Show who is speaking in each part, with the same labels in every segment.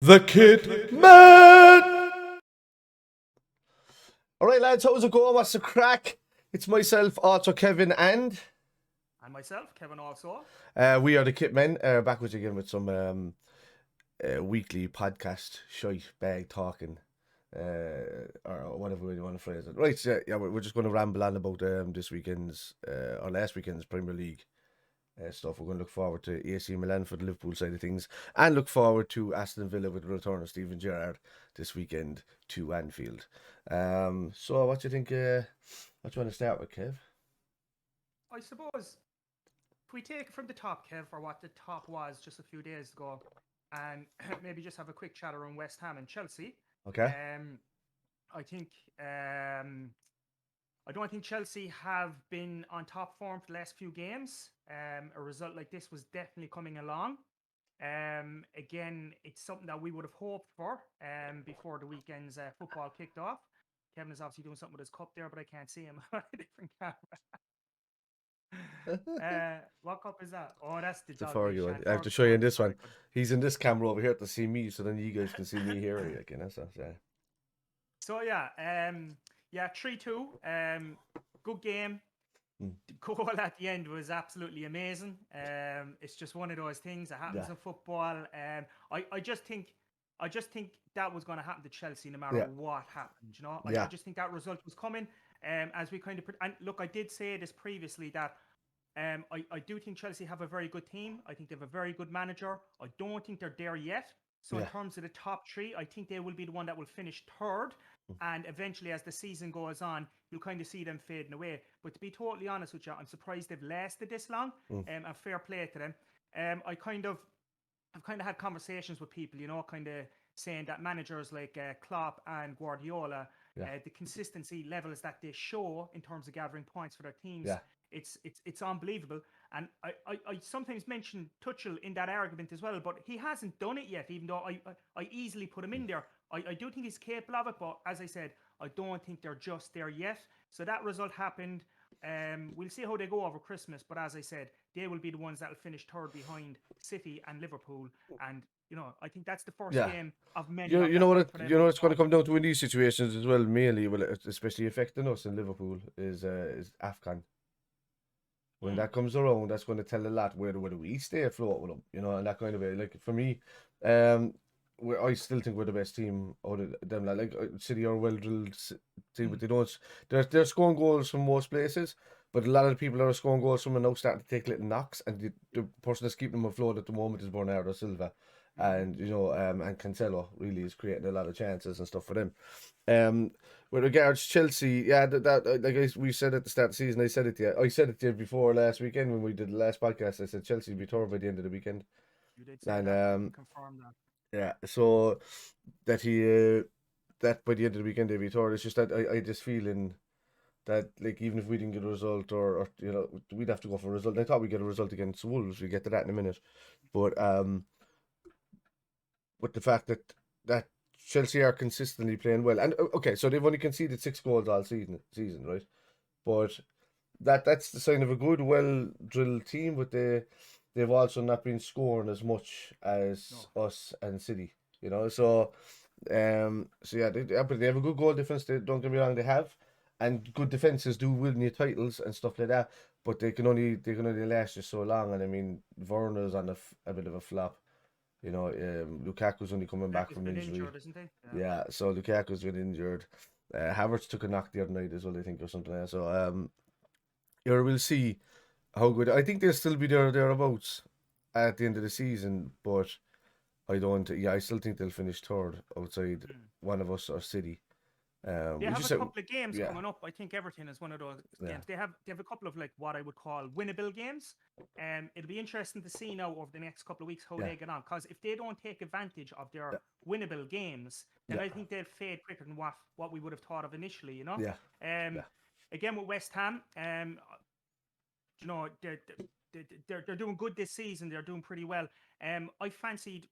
Speaker 1: The Kid Man! Alright, lads, how's it going? What's the crack? It's myself, also Kevin, and
Speaker 2: myself, Kevin, also.
Speaker 1: We are the Kit Men, back with you again with some weekly podcast shite bag talking, or whatever you want to phrase it. Right, yeah, we're just going to ramble on about this weekend's, or last weekend's Premier League stuff. We're going to look forward to AC Milan for the Liverpool side of things, and look forward to Aston Villa with the return of Steven Gerrard this weekend to Anfield. So what do you think? What do you want to start with, Kev?
Speaker 2: I suppose if we take it from the top, Kev, for what the top was just a few days ago, and maybe just have a quick chat around West Ham and Chelsea.
Speaker 1: Okay.
Speaker 2: I think I don't think Chelsea have been on top form for the last few games. A result like this was definitely coming along. Again, it's something that we would have hoped for before the weekend's football kicked off. Kevin is obviously doing something with his cup there, but I can't see him on a different camera. What cup is that? Oh, that's the
Speaker 1: It's a
Speaker 2: dog.
Speaker 1: Fergie one. I have to show you in this one. He's in this camera over here to see me, so then you guys can see me here. Like, you know, so yeah.
Speaker 2: So yeah, 3-2. Good game. The goal at the end was absolutely amazing. It's just one of those things that happens in football. I just think that was going to happen to Chelsea no matter what happened. You know, I just think that result was coming. As we kind of and look, I did say this previously that I do think Chelsea have a very good team. I think they have a very good manager. I don't think they're there yet. So in terms of the top three, I think they will be the one that will finish third. And eventually, as the season goes on, you'll kind of see them fading away. But to be totally honest with you, I'm surprised they've lasted this long. And fair play to them. I've kind of had conversations with people, you know, kind of saying that managers like Klopp and Guardiola, the consistency levels that they show in terms of gathering points for their teams, it's unbelievable. And I sometimes mention Tuchel in that argument as well, but he hasn't done it yet, even though I easily put him in there. I do think he's capable of it, but as I said, I don't think they're just there yet. So that result happened. We'll see how they go over Christmas, but as I said, they will be the ones that will finish third behind City and Liverpool. And you know, I think that's the first game of many.
Speaker 1: You know what? It's going to come down to in these situations as well. Mainly, well, especially affecting us in Liverpool is AFCON. When that comes around, that's going to tell a lot whether we stay afloat with them, you know, and that kind of way. Like for me, I still think we're the best team out of them. Like City are well drilled team, but they don't. They're scoring goals from most places, but a lot of the people that are scoring goals from are now starting to take little knocks, and the person that's keeping them afloat at the moment is Bernardo Silva, and you know, and Cancelo really is creating a lot of chances and stuff for them. With regards to Chelsea, like we said at the start of the season, I said it to you before last weekend when we did the last podcast. I said Chelsea would be third by the end of the weekend.
Speaker 2: You did say that. Confirm that.
Speaker 1: Yeah, so that that by the end of the weekend they'd be third. It's just that I just feeling that like even if we didn't get a result or you know we'd have to go for a result. I thought we'd get a result against Wolves. We get to that in a minute, but with the fact that Chelsea are consistently playing well, and okay, so they've only conceded 6 goals all season, right? But that's the sign of a good, well drilled team. But they've also not been scoring as much as us and City, you know. So but they have a good goal difference. They don't get me wrong, they have, and good defenses do win you titles and stuff like that. But they can only last you so long. And I mean, Werner's on a bit of a flop. You know, Lukaku's only coming back from injury.
Speaker 2: Injured, isn't he?
Speaker 1: Yeah, so Lukaku's been injured. Havertz took a knock the other night as well, I think, or something like that. So, we'll see how good. I think they'll still be thereabouts at the end of the season, but I don't. Yeah, I still think they'll finish third outside one of us or City.
Speaker 2: They have a couple of games coming up. I think Everton is one of those games. They have a couple of like what I would call winnable games. It'll be interesting to see now over the next couple of weeks how they get on. Because if they don't take advantage of their winnable games, then I think they'll fade quicker than what we would have thought of initially. You know. Again with West Ham, you know they're doing good this season. They're doing pretty well. I fancied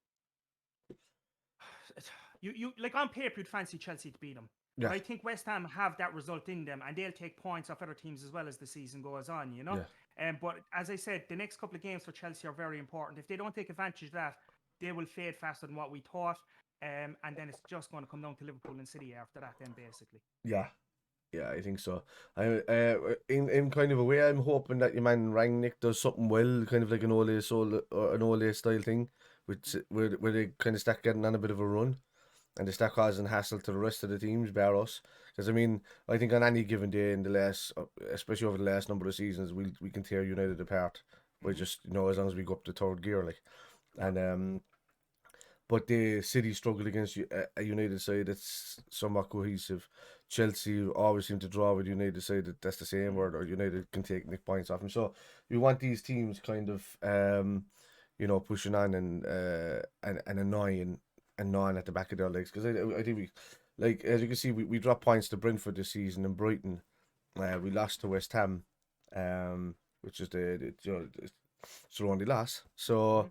Speaker 2: you like on paper you'd fancy Chelsea to beat them. Yeah. I think West Ham have that result in them, and they'll take points off other teams as well as the season goes on, you know. But as I said, the next couple of games for Chelsea are very important. If they don't take advantage of that, they will fade faster than what we thought. And then it's just going to come down to Liverpool and City after that, then basically.
Speaker 1: Yeah. Yeah, I think so. In kind of a way, I'm hoping that your man Rangnick does something well, kind of like an Ole style thing, where they kind of start getting on a bit of a run, and they start causing hassle to the rest of the teams, bar us. Because I mean, I think on any given day in the last, especially over the last number of seasons, we can tear United apart by just as long as we go up to third gear, like, and But the City struggle against a United side that's somewhat cohesive. Chelsea always seem to draw with United side that's the same, or United can take nick points off them. So we want these teams kind of, pushing on and annoying and gnawing at the back of their legs. Because I think we, like, as you can see, we dropped points to Brentford this season and Brighton. We lost to West Ham, which is it's their only loss. So.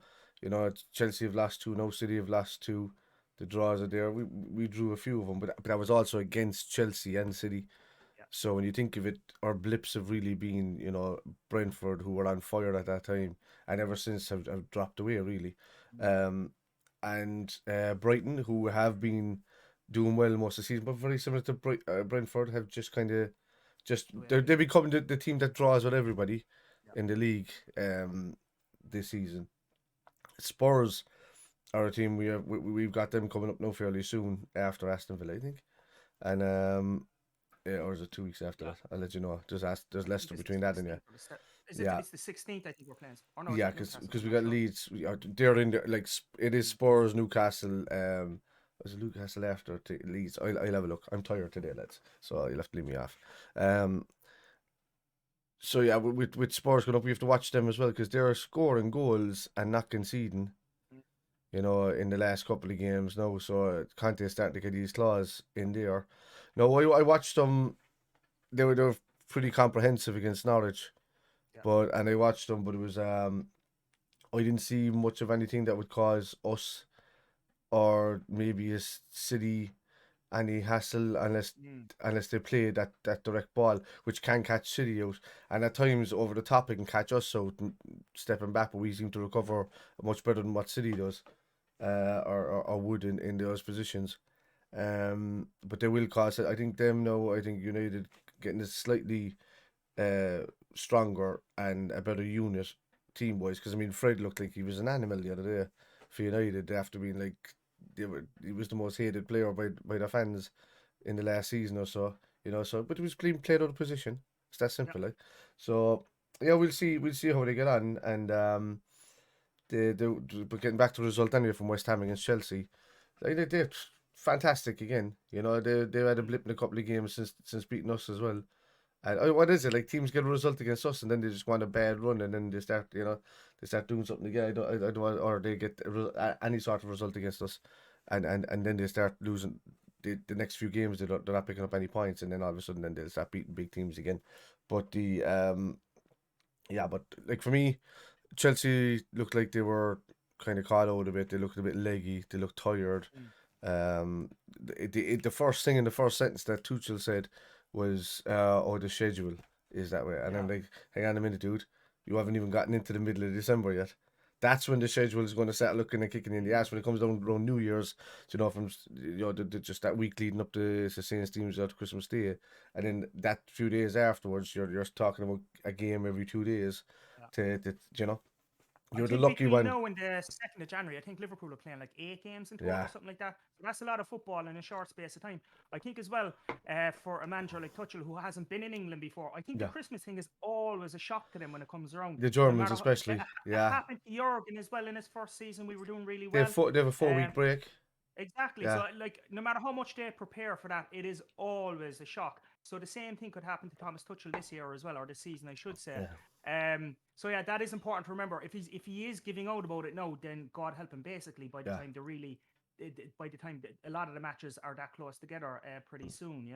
Speaker 1: Chelsea have lost 2, now City have lost 2. The draws are there. We drew a few of them, but that was also against Chelsea and City.
Speaker 2: Yeah.
Speaker 1: So when you think of it, our blips have really been, Brentford, who were on fire at that time, and ever since have dropped away, really. And Brighton, who have been doing well most of the season, but very similar to Brentford, have just kind of they're becoming the team that draws with everybody in the league this season. Spurs are a team we've got them coming up now fairly soon after Aston Villa, I think, and or is it 2 weeks after that? I'll let you know. There's Leicester between that and
Speaker 2: It's the 16th, I think we're playing. Or no,
Speaker 1: yeah, because we got Leeds. They're in there, like it is Spurs, Newcastle. Was it Newcastle after Leeds? I'll have a look. I'm tired today, lads, so you'll have to leave me off. So yeah, with Spurs going up, we have to watch them as well because they're scoring goals and not conceding. In the last couple of games now, so Conte's starting to get these claws in there. No, I watched them. They were pretty comprehensive against Norwich, and I watched them, but it was I didn't see much of anything that would cause us or maybe a City any hassle unless they play that direct ball, which can catch City out, and at times over the top it can catch us out stepping back, but we seem to recover much better than what City does, or would in those positions. But they will cause it. I think United getting a slightly stronger and a better unit team wise, because I mean Fred looked like he was an animal the other day for United after being like. He was the most hated player by the fans in the last season or so, but he was played out of position. It's that simple, like. So yeah, we'll see how they get on, and but getting back to the result anyway from West Ham against Chelsea, they're fantastic again. they had a blip in a couple of games since beating us as well. And what is it like? Teams get a result against us, and then they just want a bad run, and then they start doing something again. I don't or they get any sort of result against us, and then they start losing the next few games. They're not picking up any points, and then all of a sudden, then they'll start beating big teams again. But but like for me, Chelsea looked like they were kind of caught out a bit. They looked a bit leggy. They looked tired. The first thing in the first sentence that Tuchel said was, the schedule is that way. And I'm like, hang on a minute, dude. You haven't even gotten into the middle of December yet. That's when the schedule is going to start looking and kicking in the ass when it comes down around New Year's. From just that week leading up to St. Stephen's out Christmas Day, and then that few days afterwards, you're talking about a game every 2 days. You're the lucky one.
Speaker 2: In the 2nd of January, I think Liverpool are playing like 8 games in total or something like that. So that's a lot of football in a short space of time. I think as well, for a manager like Tuchel who hasn't been in England before, I think the Christmas thing is always a shock to them when it comes around.
Speaker 1: The Germans especially.
Speaker 2: It happened to Jurgen as well in his first season. We were doing really well.
Speaker 1: They have a 4-week break.
Speaker 2: Exactly. So like no matter how much they prepare for that, it is always a shock. So the same thing could happen to Thomas Tuchel this year as well, or this season, I should say. So yeah, that is important to remember. If he is giving out about it now, then God help him. Basically, by the time a lot of the matches are that close together, pretty soon,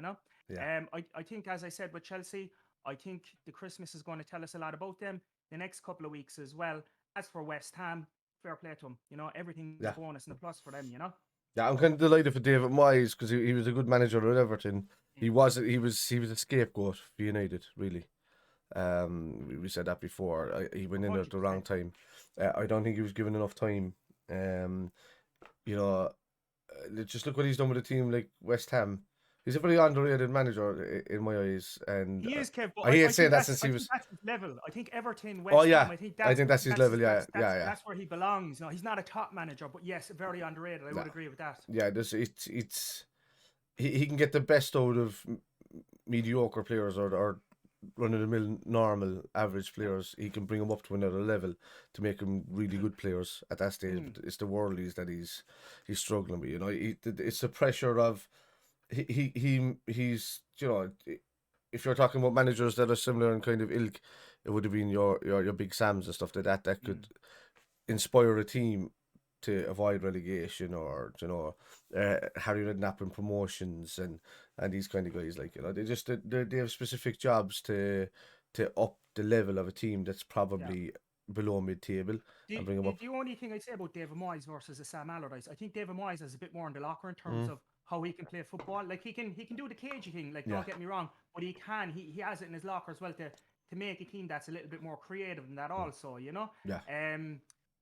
Speaker 2: I think, as I said with Chelsea, I think the Christmas is going to tell us a lot about them. The next couple of weeks as well. As for West Ham, fair play to them. Everything's a bonus and a plus for them.
Speaker 1: Yeah, I'm kind of delighted for David Moyes because he was a good manager at Everton. He was a scapegoat for United, really. We said that before. He went in at the wrong time. I don't think he was given enough time You know, just look what he's done with a team like West Ham. He's a very underrated manager in my eyes, and
Speaker 2: He is, Kev, but
Speaker 1: I hate
Speaker 2: I
Speaker 1: saying
Speaker 2: think
Speaker 1: that since
Speaker 2: I
Speaker 1: he
Speaker 2: think
Speaker 1: was.
Speaker 2: that's his level. I think Everton,
Speaker 1: Oh
Speaker 2: West
Speaker 1: yeah,
Speaker 2: Ham, I think
Speaker 1: I think that's his level. Yeah, yeah.
Speaker 2: that's where he belongs. No, he's not a top manager, but yes, very underrated. I would agree with that.
Speaker 1: Yeah, it's he can get the best out of mediocre players or run of the mill normal average players. He can bring them up to another level to make them really good players at that stage. But it's the worldlies that he's struggling with. You know, it's the pressure of he's if you're talking about managers that are similar in kind of ilk, it would have been your big Sams and stuff like that could inspire a team to avoid relegation, or Harry Redknapp in promotions and these kind of guys, like, they have specific jobs to up the level of a team that's probably below mid-table and bring them up.
Speaker 2: The only thing I'd say about David Moyes versus a Sam Allardyce, I think David Moyes is a bit more in the locker in terms of how he can play football. Like he can do the cagey thing, like don't get me wrong, but he has it in his locker as well to make a team that's a little bit more creative than that also,
Speaker 1: Yeah.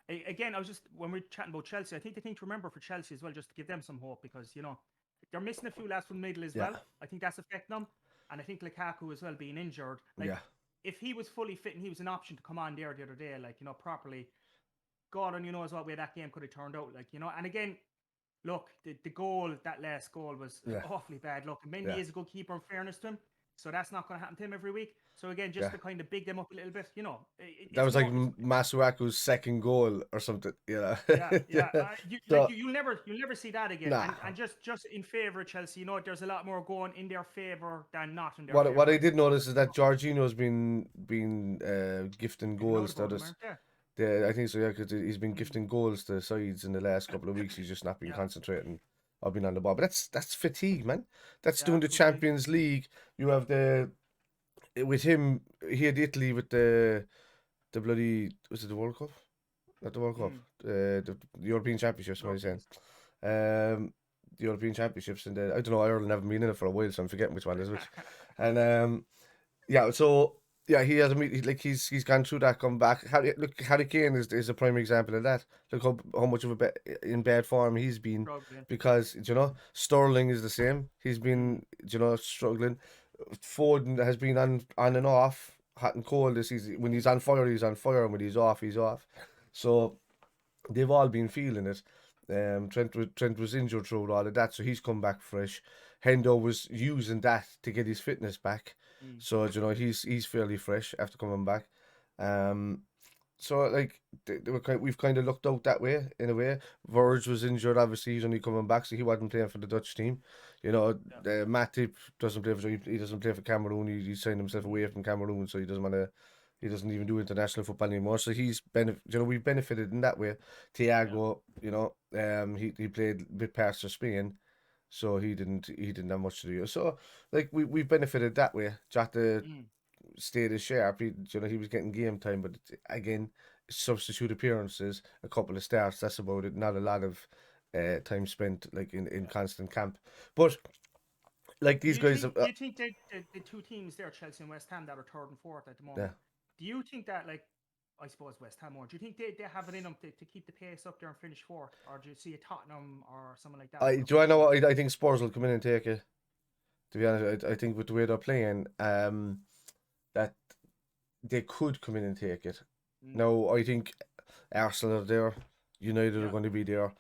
Speaker 2: Again, I was just, when we're chatting about Chelsea, I think the thing to remember for Chelsea as well, just to give them some hope, because they're missing a few lads from the middle as well. I think that's affecting them, and I think Lukaku as well being injured. Like, if he was fully fit and he was an option to come on there the other day, like, properly, God only knows what way that game could have turned out, like, and again, look, the goal, that last goal was awfully bad. Look, Mendy is a good keeper, in fairness to him, so that's not going to happen to him every week. So again, just to kind of big them up a little bit,
Speaker 1: that was like Masuaku's second goal or something,
Speaker 2: Yeah. You'll never see that again.
Speaker 1: Nah.
Speaker 2: And just in favour of Chelsea, there's a lot more going in their favour than not in their favour.
Speaker 1: What I did notice is that Jorginho's been gifting goals to others. I think so, yeah, because he's been gifting goals to sides in the last couple of weeks. He's just not been concentrating or been on the ball. But that's fatigue, man. That's doing the Champions League. You have with him, he had Italy with the bloody, was it the World Cup? Not the World Cup. The European Championships, what am I saying? The European Championships, and I don't know, Ireland haven't been in it for a while, so I'm forgetting which one it is which. And he has he's gone through that, come back. Harry Kane is a prime example of that. Look how much of in bad form he's been, because Sterling is the same. He's been struggling. Foden has been on and off, hot and cold this season. When he's on fire, he's on fire, and when he's off, he's off. So they've all been feeling it. Trent was injured through all of that, so he's come back fresh. Hendo was using that to get his fitness back, so he's fairly fresh after coming back. So like we've kind of looked out that way in a way. Verge was injured, obviously he's only coming back, so he wasn't playing for the Dutch team. Matip doesn't play for he doesn't play for Cameroon. He signed himself away from Cameroon, so he doesn't even do international football anymore. So we've benefited in that way. Thiago, he played bit parts for Spain, so he didn't have much to do. So like we've benefited that way. Jota stayed as sharp. He was getting game time, but again, substitute appearances, a couple of starts. That's about it. Not a lot of time spent like in constant camp. But like these guys,
Speaker 2: do you think that the two teams there, Chelsea and West Ham, that are third and fourth at the moment? Do you think that, like, I suppose West Ham more, do you think they have it in them to keep the pace up there and finish fourth, or do you see a Tottenham or something like that?
Speaker 1: Do I know what I think? Spurs will come in and take it. To be honest, I think with the way they're playing, that they could come in and take it. No, I think Arsenal are there, United are going to be there,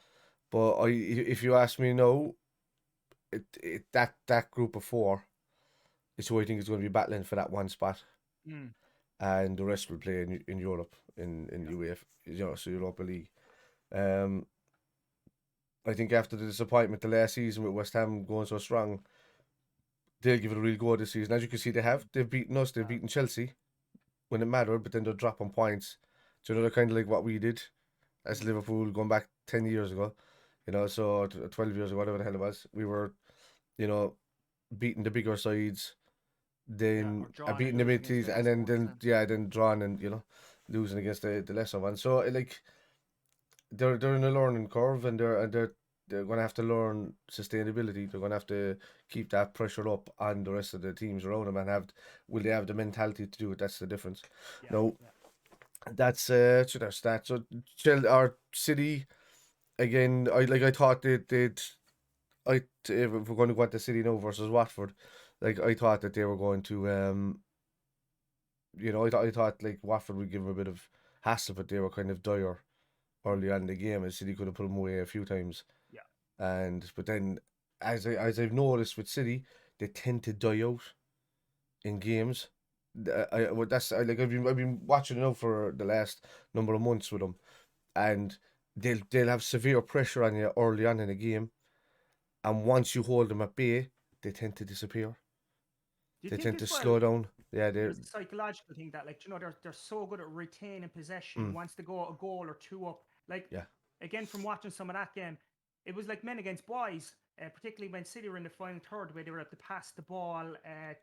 Speaker 1: but if you ask me, no, that group of four is who I think is going to be battling for that one spot. And the rest will play in Europe, in UEFA, so Europa League. I think after the disappointment the last season with West Ham going so strong, they'll give it a real go this season. As you can see, they've beaten us, they've beaten Chelsea when it mattered, but then they're dropping points. They're kind of like what we did as Liverpool going back 10 years ago, so 12 years ago, whatever the hell it was. We were, beating the bigger sides, then beating the mid-teams, and then drawing and losing against the lesser ones. So like they're in a learning curve, and they're going to have to learn sustainability. They're going to have to keep that pressure up on the rest of the teams around them, and will they have the mentality to do it? That's the difference. That's their stats. So City, again, I thought they'd if we're going to go to City now versus Watford, like I thought that they were going to I thought like Watford would give them a bit of hassle, but they were kind of dire early on in the game, and City could have put them away a few times.
Speaker 2: Yeah.
Speaker 1: But then as I've noticed with City, they tend to die out in games. I've been watching it now for the last number of months with them, and they'll have severe pressure on you early on in a game, and once you hold them at bay, they tend to disappear.
Speaker 2: Do you
Speaker 1: They
Speaker 2: think
Speaker 1: tend to
Speaker 2: as
Speaker 1: slow
Speaker 2: well?
Speaker 1: down. Yeah,
Speaker 2: There's a psychological thing that, like, they're so good at retaining possession.
Speaker 1: mm,
Speaker 2: Once they go a goal or two up, like,
Speaker 1: yeah,
Speaker 2: again, from watching some of that game, it was like men against boys, particularly when City were in the final third, where they were able to pass the ball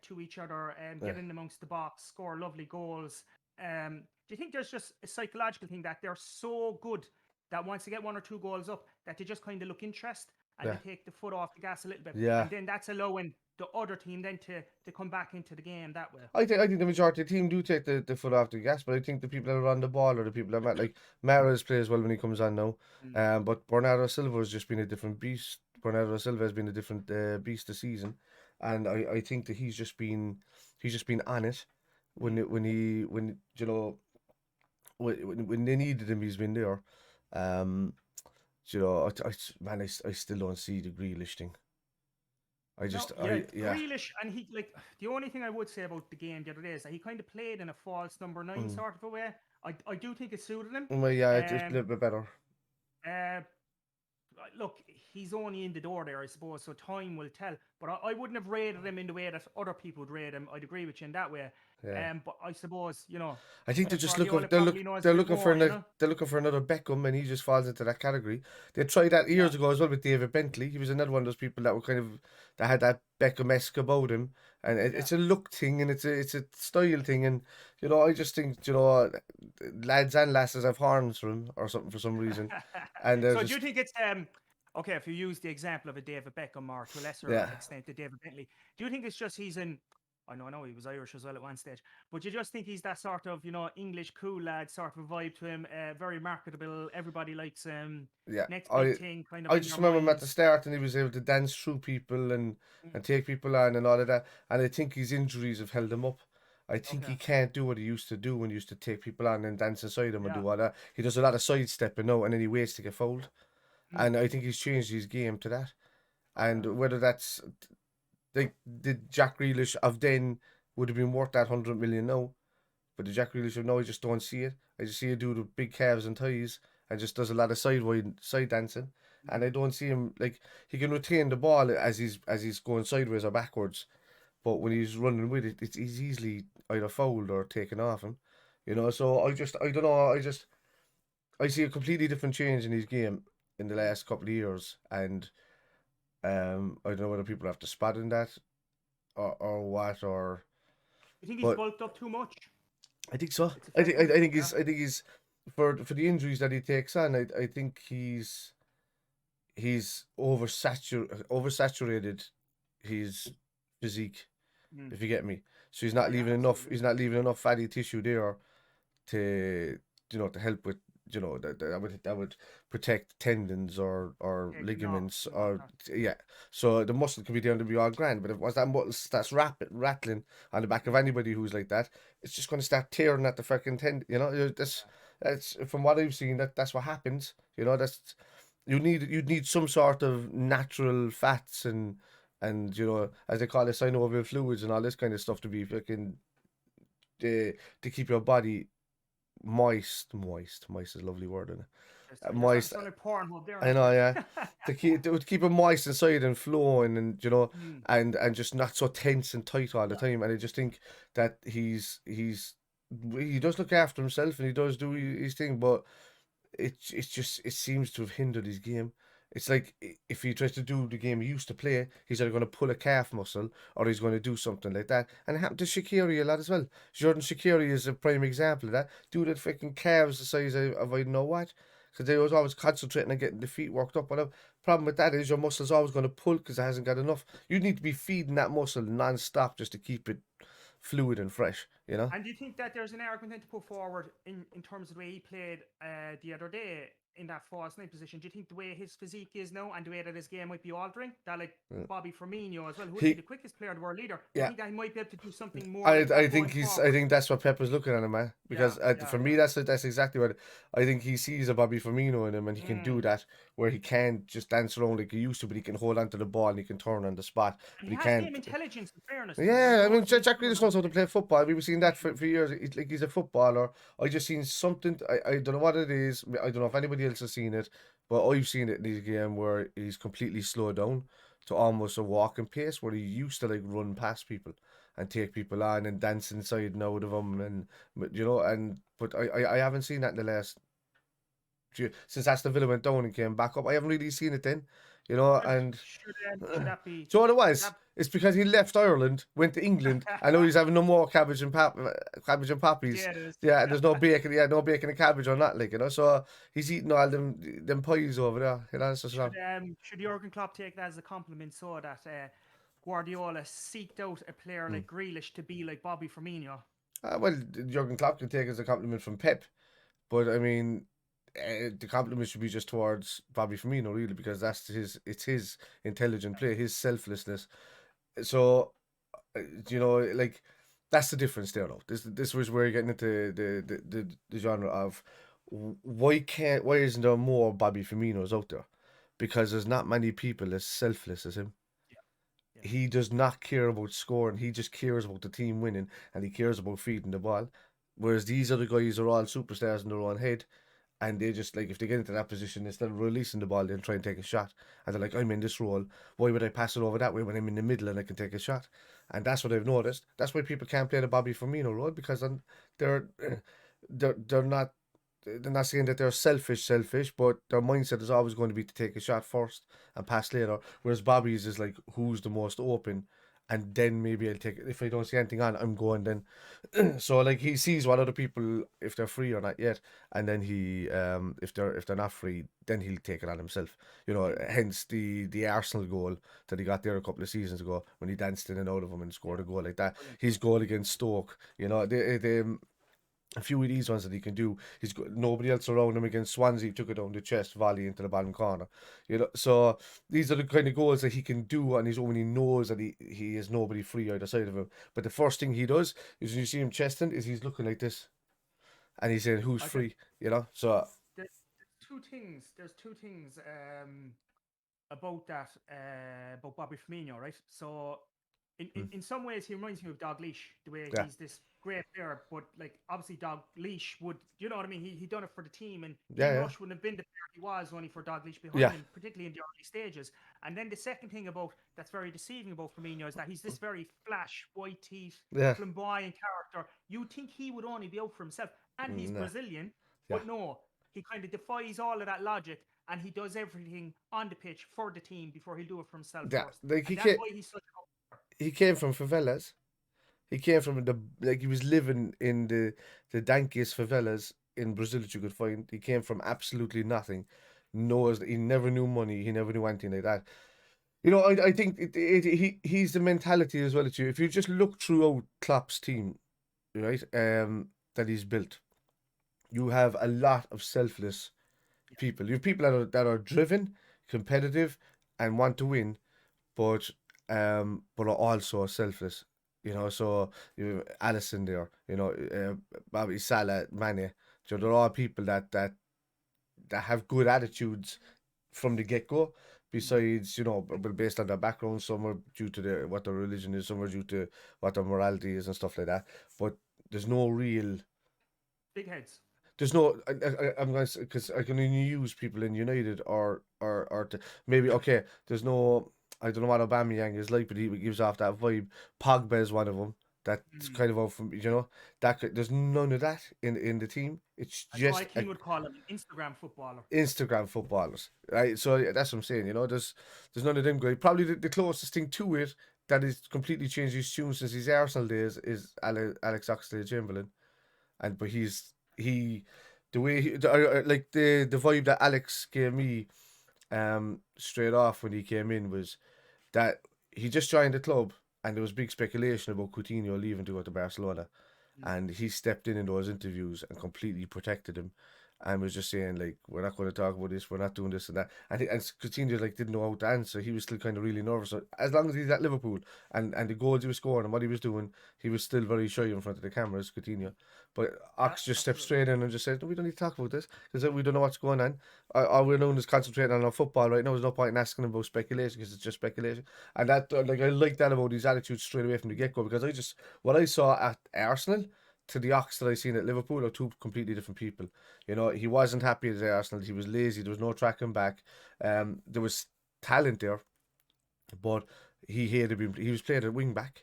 Speaker 2: to each other,
Speaker 1: yeah.
Speaker 2: get in amongst the box, score lovely goals. Do you think there's just a psychological thing that they're so good that once they get one or two goals up, that they just kind of look interest and
Speaker 1: Yeah.
Speaker 2: they take the foot off the gas a little bit,
Speaker 1: Yeah.
Speaker 2: and then that's allowing the other team then to come back into the game that way?
Speaker 1: I think the majority of the team do take the foot off the gas, but I think the people that are on the ball are the people that matter. Like Mahrez plays well when he comes on now,
Speaker 2: Mm.
Speaker 1: but Bernardo Silva has just been a different beast. Bernardo Silva has been a different beast this season, and I think that he's just been on it when
Speaker 2: Mm.
Speaker 1: when when they needed him, he's been there. Um, I still don't see the Grealish thing.
Speaker 2: No, yeah, Grealish, and he, like, the only thing I would say about the game the other day is that he kind of played in a false number 9
Speaker 1: Mm.
Speaker 2: sort of a way. I do think it suited him.
Speaker 1: Well, yeah, it's a little
Speaker 2: Um,
Speaker 1: bit better.
Speaker 2: uh, Look, he's only in the door there, I suppose, so time will tell. But I wouldn't have rated him in the way that other people would rate him. I'd agree with you in that way.
Speaker 1: Yeah.
Speaker 2: But I suppose,
Speaker 1: I think they're
Speaker 2: Pep
Speaker 1: just
Speaker 2: Guardiola probably knows a
Speaker 1: they're
Speaker 2: bit
Speaker 1: looking for
Speaker 2: more,
Speaker 1: they're looking for another Beckham, and he just falls into that category. They tried that
Speaker 2: Yeah,
Speaker 1: years ago as well with David Bentley. He was another one of those people that were that had that Beckham-esque about him, and
Speaker 2: yeah.
Speaker 1: it's a look thing and it's a style thing, and I just think lads and lasses have horns for him or something for some reason, and they're
Speaker 2: So do you
Speaker 1: just
Speaker 2: think it's okay, if you use the example of a David Beckham, or to a lesser
Speaker 1: yeah.
Speaker 2: extent a David Bentley, do you think it's just he's in, I know he was Irish as well at one stage, but you just think he's that sort of, English cool lad sort of vibe to him, very marketable, everybody likes him,
Speaker 1: Yeah,
Speaker 2: next big thing kind of
Speaker 1: I
Speaker 2: in
Speaker 1: just
Speaker 2: your
Speaker 1: remember him at
Speaker 2: mind?
Speaker 1: the start, and he was able to dance through people
Speaker 2: Mm.
Speaker 1: and take people on and all of that. And I think his injuries have held him up. I think
Speaker 2: Okay.
Speaker 1: he can't do what he used to do when he used to take people on and dance inside them and
Speaker 2: Yeah.
Speaker 1: do all that. He does a lot of sidestepping now, and then he waits to get fouled.
Speaker 2: Mm.
Speaker 1: And I think he's changed his game to that.
Speaker 2: Okay.
Speaker 1: And whether that's like the Jack Grealish of then would have been worth that 100 million now, but the Jack Grealish of now, I just don't see it. I just see a dude with big calves and thighs and just does a lot of side dancing. And
Speaker 2: Mm.
Speaker 1: I don't see him like he can retain the ball as he's going sideways or backwards, but when he's running with it, he's easily either fouled or taken off him. So I don't know. I see a completely different change in his game in the
Speaker 2: Mm.
Speaker 1: last couple of years, and I don't know whether people have to spot in that or what
Speaker 2: You think he's
Speaker 1: but
Speaker 2: bulked up too much?
Speaker 1: I think so.
Speaker 2: It's affecting him. Yeah.
Speaker 1: I think he's for the injuries that he takes on. I think he's oversaturated his physique,
Speaker 2: Mm.
Speaker 1: if you get me. So
Speaker 2: Oh yeah,
Speaker 1: he's
Speaker 2: absolutely.
Speaker 1: not leaving enough fatty tissue there to to help with that would protect tendons or
Speaker 2: Take
Speaker 1: ligaments
Speaker 2: knocks and
Speaker 1: or
Speaker 2: whatnot.
Speaker 1: yeah. So the muscle can be down to be all grand, but if once that muscle starts rattling on the back of
Speaker 2: Mm.
Speaker 1: anybody who's like that, it's just going to start tearing at the fucking tendon. That's from what I've seen. That's what happens. That's you need some sort of natural fats and as they call it synovial fluids and all this kind of stuff to be fucking to keep your body moist is a lovely word, isn't it?
Speaker 2: You're starting to
Speaker 1: Moist,
Speaker 2: sound like Pornhub there,
Speaker 1: I know,
Speaker 2: Anthony.
Speaker 1: yeah. To keep it moist inside and flowing, and
Speaker 2: Mm.
Speaker 1: and just not so tense and tight all the
Speaker 2: Yeah.
Speaker 1: time. And I just think that he does look after himself and he does do
Speaker 2: Mm.
Speaker 1: his thing, but it seems to have hindered his game. It's like if he tries to do the game he used to play, he's either going to pull a calf muscle or he's going to do something like that. And it happened to Shaqiri a lot as well. Jordan Shaqiri is a prime example of that. Dude had freaking calves the size of I don't know what. Because they was always concentrating on getting the feet worked up. But the problem with that is your muscle's always going to pull because it hasn't got enough. You need to be feeding that muscle non-stop just to keep it fluid and fresh.
Speaker 2: And do you think that there's an argument then to put forward in terms of the way he played the other day? in that false nine position, do you think the way his physique is now and the way that his game might be altering, that like Bobby Firmino as well, who would be the quickest player, the world leader, do you think that he might be able to do something more like that going forward?
Speaker 1: I think that's what Pep is looking at him, man. Because for me, that's exactly what I think. He sees a Bobby Firmino in him, and he can do that where he can't just dance around like he used to, but he can hold onto the ball and he can turn on the spot.
Speaker 2: And
Speaker 1: But
Speaker 2: he
Speaker 1: he
Speaker 2: has
Speaker 1: can't.
Speaker 2: game intelligence and fairness.
Speaker 1: Yeah, I mean, Jack Grealish knows how to play football. We've seen that for years. He's a footballer. I just seen something. I don't know what it is. I don't know if anybody else has seen it, but I've seen it in this game where he's completely slowed down to almost a walking pace, where he used to like run past people and take people on and dance inside and out of them, and but I haven't seen that in the last since Aston Villa went down and came back up. I haven't really seen it then, and
Speaker 2: should that be?
Speaker 1: So what it was? It's because he left Ireland, went to England. I know he's having no more cabbage and poppies. Yeah, and there's no bacon. Yeah, no bacon and cabbage on that, like. So he's eating all them pies over there.
Speaker 2: Should Jurgen Klopp take that as a compliment, so that Guardiola seeked out a player like Grealish to be like Bobby Firmino?
Speaker 1: Well, Jurgen Klopp can take it as a compliment from Pep, but I mean, the compliment should be just towards Bobby Firmino, really, because it's his intelligent play, his selflessness. So, like, that's the difference there, though. This was where you're getting into the genre of why isn't there more Bobby Firminos out there? Because there's not many people as selfless as him. Yeah. He does not care about scoring. He just cares about the team winning, and he cares about feeding the ball. Whereas these other guys are all superstars in their own head. And they just, like, if they get into that position, instead of releasing the ball, they'll try and take a shot. And they're like, I'm in this role. Why would I pass it over that way when I'm in the middle and I can take a shot? And that's what I've noticed. That's why people can't play the Bobby Firmino role, because they're not saying that they're selfish, but their mindset is always going to be to take a shot first and pass later. Whereas Bobby's is like, who's the most open? And then maybe I'll take it. If I don't see anything on, I'm going then. So like, he sees what other people, if they're free or not yet, and then he if they're not free, then he'll take it on himself. Hence the Arsenal goal that he got there a couple of seasons ago when he danced in and out of him and scored a goal like that. His goal against Stoke, a few of these ones that he can do. He's got nobody else around him. Against Swansea, he took it down the chest, volley into the bottom corner. So these are the kind of goals that he can do on his own. He knows that he has nobody free either side of him. But the first thing he does is, when you see him chesting, is he's looking like this, and he's saying, "Who's free?" So
Speaker 2: there's two things. About that, about Bobby Firmino, right? So in some ways, he reminds me of Dalglish, the way he's this great player, but like, obviously Dalglish would, you know what I mean? He done it for the team, and Rush wouldn't have been the player he was only for Dalglish behind him, particularly in the early stages. And then the second thing that's very deceiving about Firmino is that he's this very flash, white teeth, flamboyant character. You think he would only be out for himself, and he's Brazilian, but no, he kind of defies all of that logic. And he does everything on the pitch for the team before he'll do it for himself first.
Speaker 1: Like,
Speaker 2: that's why he's such a...
Speaker 1: He came from favelas. He came from he was living in the dankest favelas in Brazil that you could find. He came from absolutely nothing. He never knew money. He never knew anything like that. I think he's the mentality as well as you. If you just look throughout Klopp's team, right, that he's built, you have a lot of selfless people. You have people that are driven, competitive, and want to win, but are also selfless. So you have Alisson there. Bobby, Salah, Mane. They're all people that have good attitudes from the get go. Besides, based on their background, some are due to what their religion is, some are due to what their morality is and stuff like that. But there's no real
Speaker 2: big heads.
Speaker 1: There's no, I'm going to, because I can only use people in United or maybe, okay, there's no, I don't know what Aubameyang is like, but he gives off that vibe. Pogba is one of them. That's kind of out from, there's none of that in the team. It's just...
Speaker 2: I would call him an Instagram footballer.
Speaker 1: Instagram footballers, right? So that's what I'm saying, there's none of them guys. Probably the closest thing to it that has completely changed his tune since his Arsenal days is Alex Oxlade-Chamberlain. But the way like the vibe that Alex gave me straight off when he came in was that he just joined the club, and there was big speculation about Coutinho leaving to go to Barcelona, and he stepped in those interviews and completely protected him, and was just saying like, we're not going to talk about this, we're not doing this and that. And Coutinho like didn't know how to answer. He was still kind of really nervous. So as long as he's at Liverpool and the goals he was scoring and what he was doing, he was still very shy in front of the cameras, Coutinho. But Ox just stepped straight in and just said, no, we don't need to talk about this because we don't know what's going on. All we're doing is concentrating on our football right now. There's no point in asking him about speculation because it's just speculation. And that, like, I like that about his attitude straight away from the get-go, because what I saw at Arsenal to the Ox that I seen at Liverpool are two completely different people. You know, he wasn't happy at Arsenal. He was lazy. There was no tracking back. There was talent there, but he hated being. He was playing at wing back.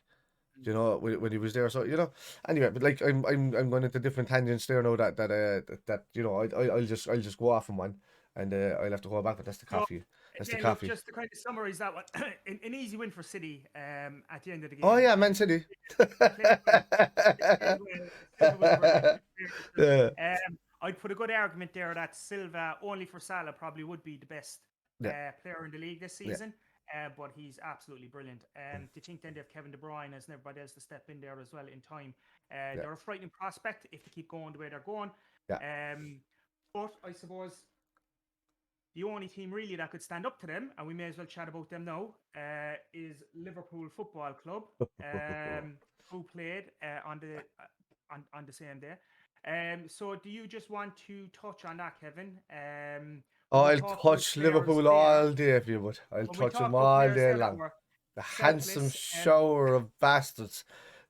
Speaker 1: You know, when he was there. So, you know, anyway, but like I'm going into different tangents there now that you know, I'll just go off on one, and I'll have to hold back. But that's the coffee. That's the coffee.
Speaker 2: Just to kind of summarize that one, an easy win for City at the end of the game.
Speaker 1: Oh yeah, Man City.
Speaker 2: I'd put a good argument there that Silva, only for Salah, probably would be the best player in the league this season. But he's absolutely brilliant. To think then they have Kevin De Bruyne as everybody else to step in there as well in time. They're a frightening prospect if they keep going the way they're going. But I suppose the only team really that could stand up to them, and we may as well chat about them now, is Liverpool Football Club, who played on the same day. So do you just want to touch on that, Kevin?
Speaker 1: I'll touch Liverpool all day if you would. I'll touch them all day long. The handsome shower of bastards.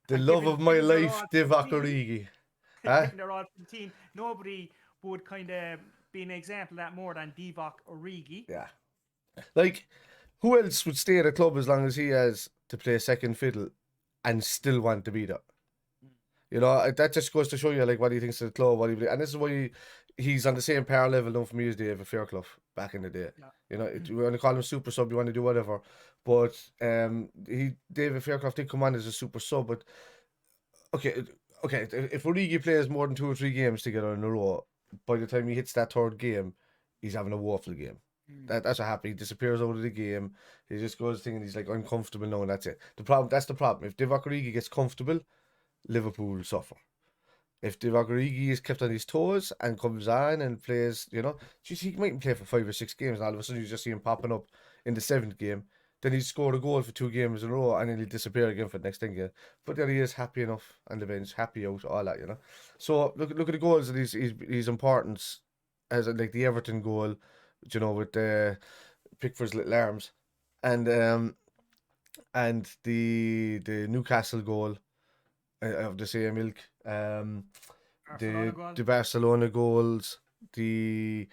Speaker 1: The love of my life, Divock Origi.
Speaker 2: They're all from the team. Nobody would kind of be an example of that more than Divock Origi.
Speaker 1: Yeah. Like, who else would stay at a club as long as he has to play second fiddle and still want to be there? You know, that just goes to show you like what he thinks of the club, and this is why he's on the same power level now for me as David Fairclough back in the day. You know, you want to call him super sub, you want to do whatever, but David Fairclough did come on as a super sub. But okay, if Origi plays more than 2 or 3 games together in a row, by the time he hits that third game, he's having a woeful game. That's what happens. He disappears out of the game. He just goes thinking he's like, I'm comfortable now, and that's it. That's the problem. If Divock Origi gets comfortable, Liverpool suffer. If Divock Origi is kept on his toes and comes on and plays, you know, he might play for 5 or 6 games, and all of a sudden you just see him popping up in the 7th game. Then he's scored a goal for 2 games in a row, and then he'll disappear again for the next thing. But there he is, happy enough on the bench, happy out, all that, you know. So look at the goals and his importance as like the Everton goal, you know, with Pickford's little arms, and the Newcastle goal of the same ilk. The Barcelona goals, the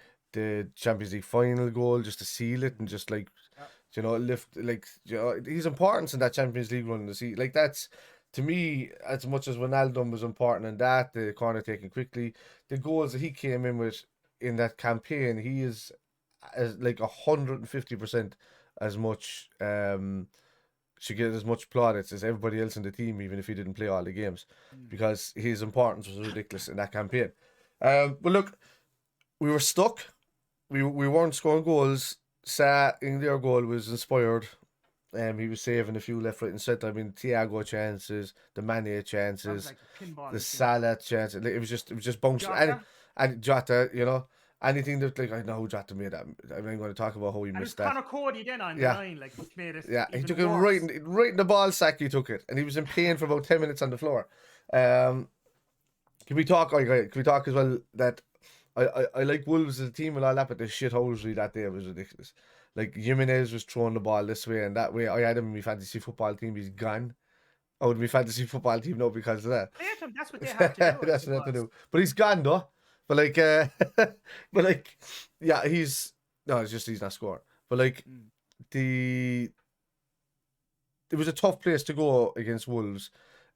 Speaker 1: Champions League final goal, just to seal it and just like you know, lift, like, you know, his importance in that Champions League run, to see, like, that's, to me, as much as Ronaldo was important in that, the corner taken quickly, the goals that he came in with in that campaign, he is like 150% as much should get as much plaudits as everybody else in the team, even if he didn't play all the games, because his importance was ridiculous in that campaign. But look, we were stuck. We weren't scoring goals. Sa in their goal was inspired. He was saving a few left, right, and centre. I mean, Thiago chances, the Mane chances, like the Salah chances. It was just bouncing. And Jota, you know, anything that, like, I know who Jota made that. I'm not going to talk about how he missed that.
Speaker 2: Connor Cody then on the line, like, which made it.
Speaker 1: Yeah, he took it right in the ball sack. He took it, and he was in pain for about 10 minutes on the floor. Can we talk as well that I like Wolves as a team and all that, but the shithousery that day was ridiculous. Like, Jimenez was throwing the ball this way and that way. I had him in my fantasy football team. He's gone out of my fantasy football team now because of that.
Speaker 2: That's what they have to do.
Speaker 1: That's what they have to do. But he's gone though. But like, yeah, it's just he's not scoring. But like, it was a tough place to go against Wolves.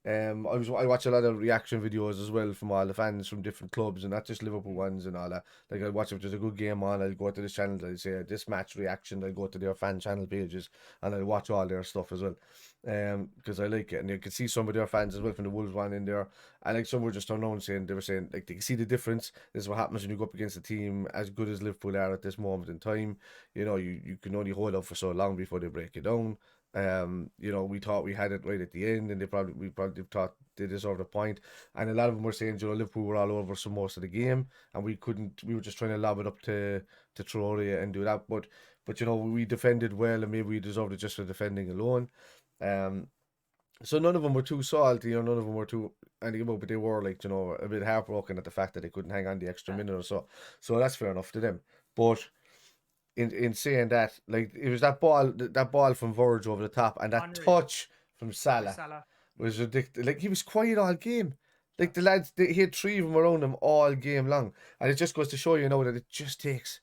Speaker 1: I watch a lot of reaction videos as well from all the fans from different clubs, and not just Liverpool ones and all that. Like, I watch if there's a good game on, I'll go to this channel, I'll say this match reaction, I'll go to their fan channel pages and I'll watch all their stuff as well. Because I like it, and you can see some of their fans as well from the Wolves one in there, and like some were just unknown saying, they were saying like they can see the difference. This is what happens when you go up against a team as good as Liverpool are at this moment in time. You know, you can only hold up for so long before they break you down. We thought we had it right at the end, and we probably thought they deserved a point. And a lot of them were saying, Liverpool were all over us for most of the game, and we couldn't. We were just trying to lob it up to Traore and do that. But we defended well, and maybe we deserved it just for defending alone. So none of them were too salty, or none of them were too anything about, but they were like, a bit heartbroken at the fact that they couldn't hang on the extra minute or so. So that's fair enough to them. But in saying that, like, it was that ball from Verge over the top, and that touch from Salah was ridiculous. Like, he was quiet all game. Like, the lads, he had 3 of them around him all game long, and it just goes to show that it just takes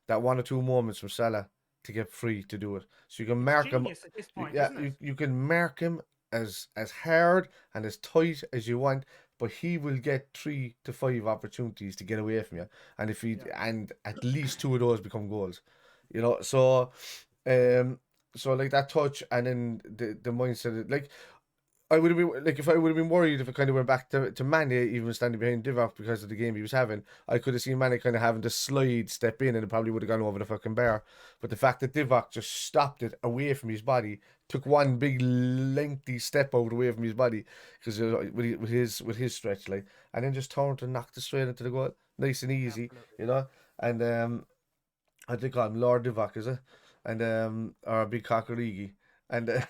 Speaker 1: that 1 or 2 moments from Salah to get free to do it. So you can mark him.
Speaker 2: At this point, isn't it?
Speaker 1: You can mark him as hard and as tight as you want, but he will get 3 to 5 opportunities to get away from you, and and at least 2 of those become goals. So like that touch, and then the mindset, like, I would have been, like, if I would have been worried if it kind of went back to Mane even standing behind Divock because of the game he was having. I could have seen Mane kind of having to slide, step in, and it probably would have gone over the fucking bar. But the fact that Divock just stopped it away from his body, took one big lengthy step out away from his body, because with his stretch, like, and then just turned and knocked it straight into the goal, nice and easy, and I think I'm Lord Divock, is it? And or Big Cockerigi, and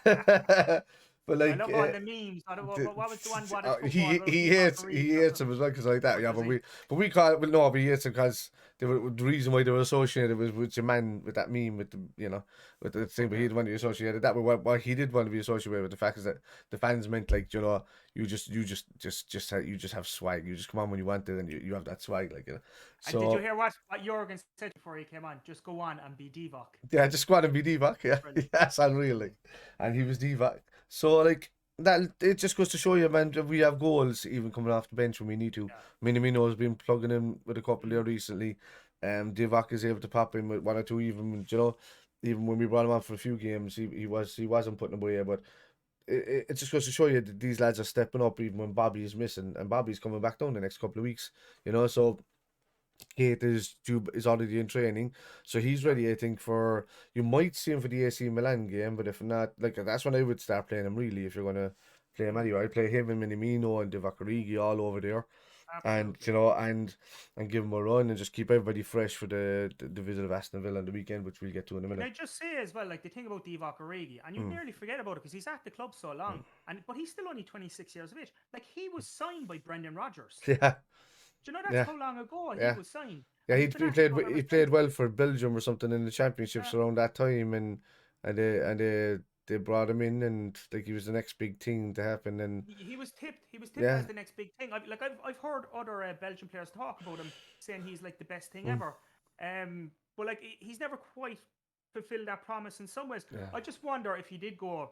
Speaker 1: but like,
Speaker 2: I love all the memes. What was the one?
Speaker 1: He hates him as well because like that. Yeah, but we call it. Well, no, but he hates him because the reason why they were associated was with your man with that meme with with the thing. But he didn't want to be associated that. But what he did want to be associated with the fact is that the fans meant, like, you just have swag. You just come on when you want it, and you have that swag, like,
Speaker 2: So, and did you hear what Jurgen said before he came on? Just go on and be Divock.
Speaker 1: Yeah, just go on and be Divock. Yeah, that's unreal. Like, and he was Divock. So, like, that, it just goes to show you, man, that we have goals even coming off the bench when we need to. Minamino has been plugging in with a couple there recently. Divock is able to pop in with 1 or 2 even, even when we brought him on for a few games, he wasn't putting away, but it just goes to show you that these lads are stepping up even when Bobby is missing, and Bobby's coming back down the next couple of weeks, so Kate is already in training, so he's ready. I think you might see him for the AC Milan game, but if not, like, that's when I would start playing him, really, if you're gonna play him anyway. I'd play him and Minamino and Divock Origi all over there. Absolutely. And give him a run and just keep everybody fresh for the visit of Aston Villa on the weekend, which we'll get to in a minute.
Speaker 2: And I just say as well, like, the thing about Divock Origi, and you nearly forget about it because he's at the club so long, but he's still only 26 years of age. Like, he was signed by Brendan Rodgers.
Speaker 1: Yeah.
Speaker 2: Do you know that's how long ago he was signed?
Speaker 1: Yeah, he played well for Belgium or something in the championships around that time, and they brought him in, and like, he was the next big thing to happen. And
Speaker 2: he was tipped as the next big thing. I've heard other Belgian players talk about him, saying he's like the best thing ever. But like, he's never quite fulfilled that promise in some ways. I just wonder if he did go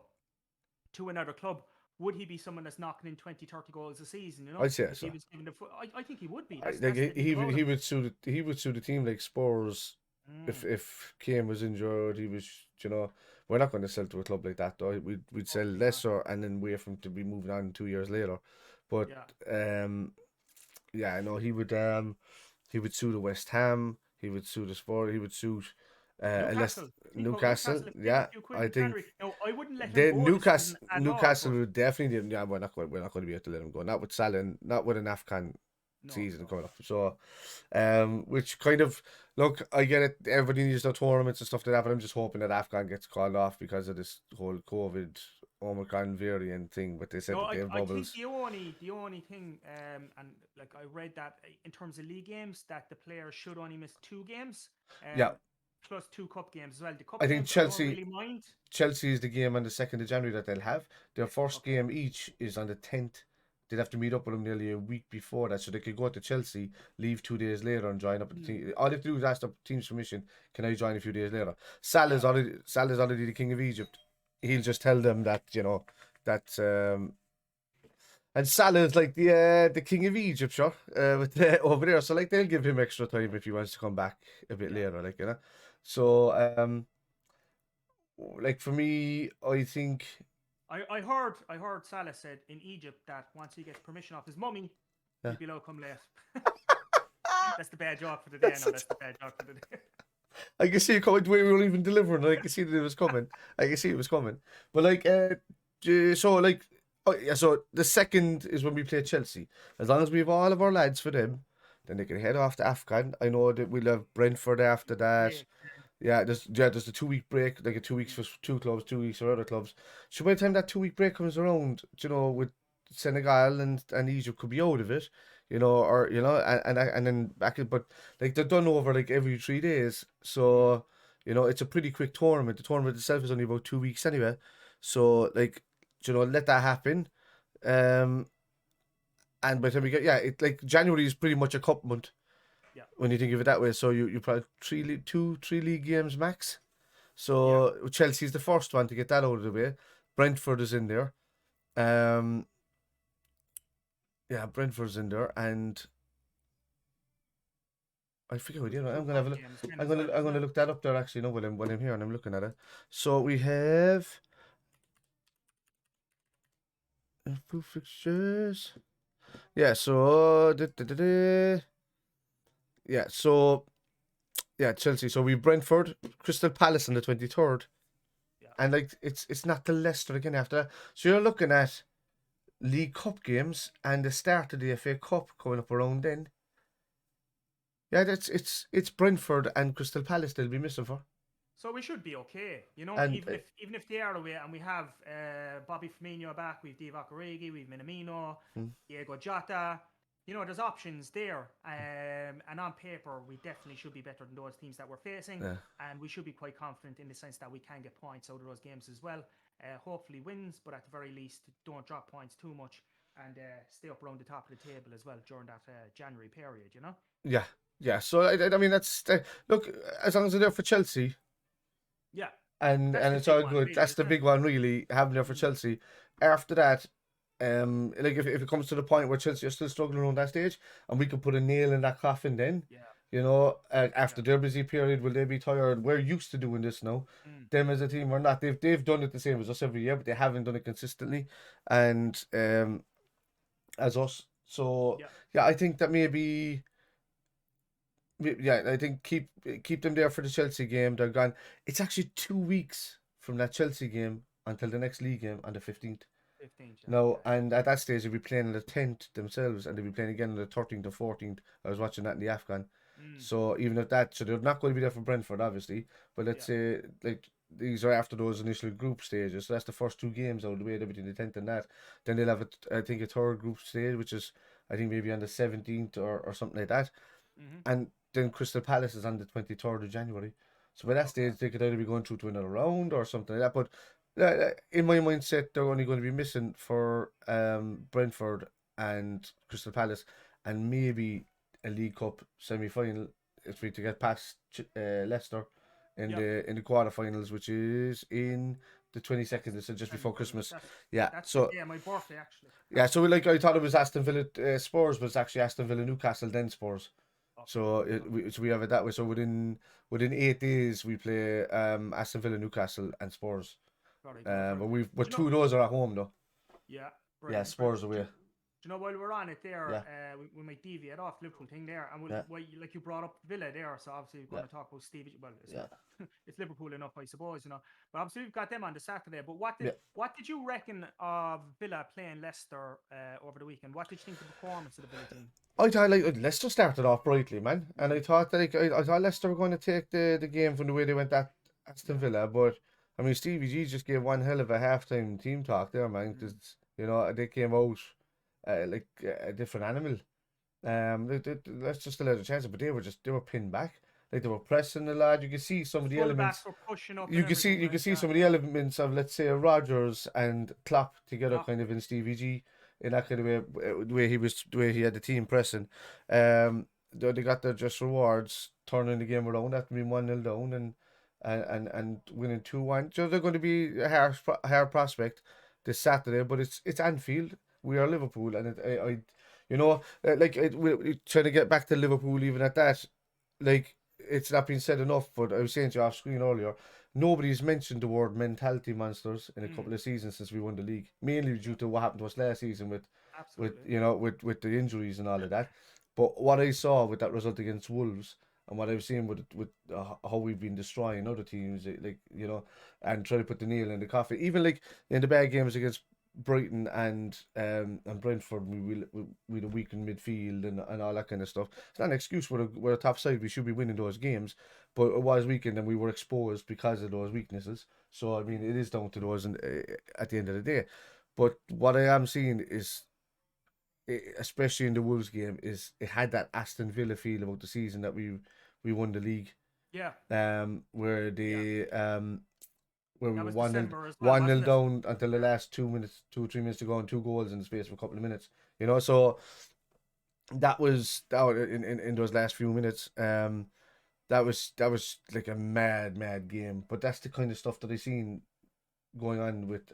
Speaker 2: to another club, would he be someone that's knocking in 20, 30 goals a season?
Speaker 1: I'd say so.
Speaker 2: I think he would be.
Speaker 1: He would suit a team like Spurs. If Kane was injured, he was, we're not going to sell to a club like that, though. We'd sell lesser and then wait for him to be moving on 2 years later. But I know he would suit a West Ham. He would suit a Spurs. He would suit Newcastle. Yeah, I think.
Speaker 2: No, I wouldn't let him go.
Speaker 1: Newcastle would definitely. Yeah, we're not going to be able to let him go. Not with Salah, not with an AFCON season coming up. So, which kind of, look, I get it. Everybody needs their tournaments and stuff like that, but I'm just hoping that AFCON gets called off because of this whole COVID Omicron variant thing. But they said that they have bubbles.
Speaker 2: I think the only thing, and like, I read that in terms of league games, that the players should only miss 2 games. Plus 2 cup games as well. The cup
Speaker 1: I think
Speaker 2: games
Speaker 1: Chelsea.
Speaker 2: Really mind.
Speaker 1: Chelsea is the game on the 2nd of January that they'll have. Their first game each is on the 10th. They'd have to meet up with them nearly a week before that, so they could go to Chelsea, leave 2 days later, and join up with the team. All they have to do is ask the team's permission. Can I join a few days later? Salah's already the king of Egypt. He'll just tell them that, and Salah's like the king of Egypt, sure, over there. So, like, they'll give him extra time if he wants to come back a bit later, like, So, like, for me, I think
Speaker 2: I heard Salah said in Egypt that once he gets permission off his mummy, he'll be allowed to come late. That's the bad joke for the day. That's the bad joke for the day.
Speaker 1: I can see it coming. We weren't even delivering. I can see that it was coming. I can see it was coming. But like, so like, oh yeah. So the second is when we play Chelsea. As long as we have all of our lads for them, then they can head off to Afghan. I know that we'll have Brentford after that.
Speaker 2: Break.
Speaker 1: Yeah, there's a 2 week break, like a 2 weeks for two clubs, 2 weeks for other clubs. So by the time that 2 week break comes around, with Senegal and Egypt could be out of it, or and then back in, but like they're done over like every 3 days. So it's a pretty quick tournament. The tournament itself is only about 2 weeks anyway. So like let that happen. Um, and by the time we get it like January is pretty much a cup month
Speaker 2: Yeah.
Speaker 1: when you think of it that way. So you probably 3 league games max. So Chelsea's the first one to get that out of the way. Brentford is in there. Brentford's in there, and I forget what I'm gonna have a look. I'm gonna look that up there actually. No, when I'm here and I'm looking at it. So we have fixtures. Yeah. So yeah. So yeah, Chelsea. So we Brentford, Crystal Palace on the 23rd. And like it's not the Leicester again after that. So you're looking at League Cup games and the start of the FA Cup coming up around then. Yeah, it's Brentford and Crystal Palace they'll be missing for.
Speaker 2: So we should be okay,
Speaker 1: And,
Speaker 2: even if they are away, and we have Bobby Firmino back, we've Divock Origi, we've Minamino, Diego Jota. There's options there, and on paper we definitely should be better than those teams that we're facing, and we should be quite confident in the sense that we can get points out of those games as well. Hopefully wins, but at the very least don't drop points too much and stay up around the top of the table as well during that January period.
Speaker 1: Yeah. So I mean that's look, as long as they're there for Chelsea.
Speaker 2: Yeah.
Speaker 1: And it's all good. Really, that's the big one, really, having there for Chelsea. After that, like if it comes to the point where Chelsea are still struggling around that stage, and we can put a nail in that coffin, then after their busy period, will they be tired? We're used to doing this now. Them as a team are not. They've done it the same as us every year, but they haven't done it consistently, and as us. So I think that maybe. Yeah, I think keep them there for the Chelsea game. They're gone. It's actually 2 weeks from that Chelsea game until the next league game on the 15th. No, and at that stage they'll be playing on the 10th themselves, and they'll be playing again on the 13th or 14th. I was watching that in the Afghan. So even if that, so they're not going to be there for Brentford, obviously. But let's say like these are after those initial group stages. So that's the first 2 games out of the way. They'll be between the 10th and that. Then they'll have I think a third group stage, which is I think maybe on the 17th or something like that. And then Crystal Palace is on the 23rd of January. So by that stage, they could either be going through to another round or something like that. But in my mindset, they're only going to be missing for Brentford and Crystal Palace, and maybe a League Cup semi-final if we to get past Leicester in the quarterfinals, which is in the 22nd. So just before Christmas.
Speaker 2: That's my birthday actually.
Speaker 1: Yeah, so I thought it was Aston Villa Spurs, but it's actually Aston Villa Newcastle then Spurs. So we have it that way. So within 8 days we play Aston Villa, Newcastle, and Spurs. But we're 2 of those are at home though.
Speaker 2: Yeah.
Speaker 1: Yeah, Spurs away.
Speaker 2: While we're on it there, we might deviate off Liverpool thing there, and like you brought up Villa there, so obviously we're going to talk about STEVIE. Well, it's Liverpool enough, I suppose, But obviously we've got them on the Saturday. But what did you reckon of Villa playing Leicester over the weekend? What did you think of the performance of the Villa team?
Speaker 1: I thought Leicester started off brightly, man, and I thought that I thought Leicester were going to take the game from the way they went at Aston Villa, but I mean Stevie G just gave one hell of a halftime team talk there, man. Because they came out like a different animal. Let's just allow the chance, but they were pinned back. Like they were pressing a lot. You can see some of the elements.
Speaker 2: Pushing up
Speaker 1: you can see some of the elements of, let's say, Rodgers and Klopp together, kind of in Stevie G, in that kind of way. The way he had the team pressing. They got their just rewards, turning the game around after being 1-0 down and winning 2-1. So they're going to be a hard prospect this Saturday, but it's Anfield. We are Liverpool, and we're trying to get back to Liverpool even at that. Like, it's not been said enough, but I was saying to you off screen earlier, nobody's mentioned the word mentality monsters in a couple of seasons since we won the league, mainly due to what happened to us last season with the injuries and all of that. But what I saw with that result against Wolves, And what I've seen with how we've been destroying other teams, like, you know, and try to put the nail in the coffin. Even like in the bad games against Brighton and Brentford, we the weakened midfield and all that kind of stuff. It's not an excuse. We're a top side. We should be winning those games, but it was weakened and we were exposed because of those weaknesses. So I mean, it is down to those, and at the end of the day. But what I am seeing is, especially in the Wolves game, is it had that Aston Villa feel about the season that we won the league.
Speaker 2: Yeah.
Speaker 1: Where they where we
Speaker 2: That
Speaker 1: were
Speaker 2: was
Speaker 1: 1-0
Speaker 2: December as well,
Speaker 1: 1-0
Speaker 2: wasn't it?
Speaker 1: down until the last 2 3 minutes to go, and 2 goals in the space of a couple of minutes. You know, so that was in those last few minutes. That was like a mad game. But that's the kind of stuff that I seen going on with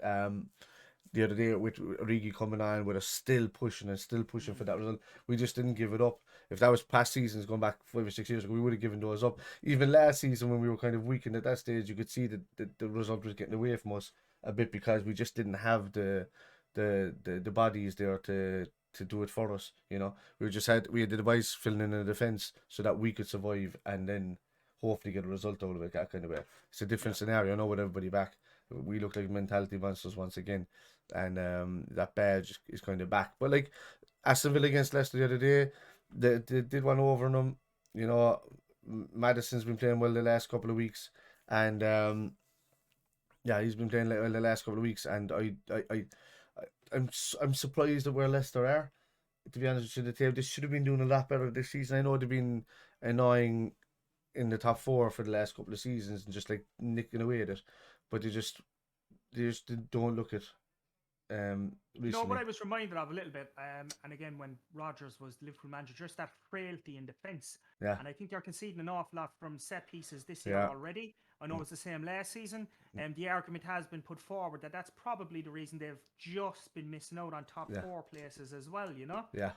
Speaker 1: the other day, with Origi coming on, with us still pushing for that result. We just didn't give it up. If that was past seasons going back 5 or 6 years ago, we would have given those up. Even last season, when we were kind of weakened at that stage, you could see that the result was getting away from us a bit, because we just didn't have the bodies there to do it for us. You know, we had the device filling in the defense so that we could survive and then hopefully get a result out of it, that kind of way. It's a different scenario. I know, with everybody back, we look like mentality monsters once again, and that badge is kind of back. But like Aston Villa against Leicester the other day, they did one over on them. You know, Maddison's been playing well the last couple of weeks, and yeah, he's been playing well the last couple of weeks, and I'm surprised at where Leicester are. To be honest with you, they should have been doing a lot better this season. I know they've been annoying in the top four for the last couple of seasons and just like nicking away at it, but they just don't look it.
Speaker 2: You
Speaker 1: Recently.
Speaker 2: know what I was reminded of a little bit, and again, when Rodgers was Liverpool manager, just that frailty in defence.
Speaker 1: Yeah.
Speaker 2: And I think they're conceding an awful lot from set pieces this year already. I know it's the same last season, and the argument has been put forward that that's probably the reason they've just been missing out on top four places as well. You know.
Speaker 1: Yeah.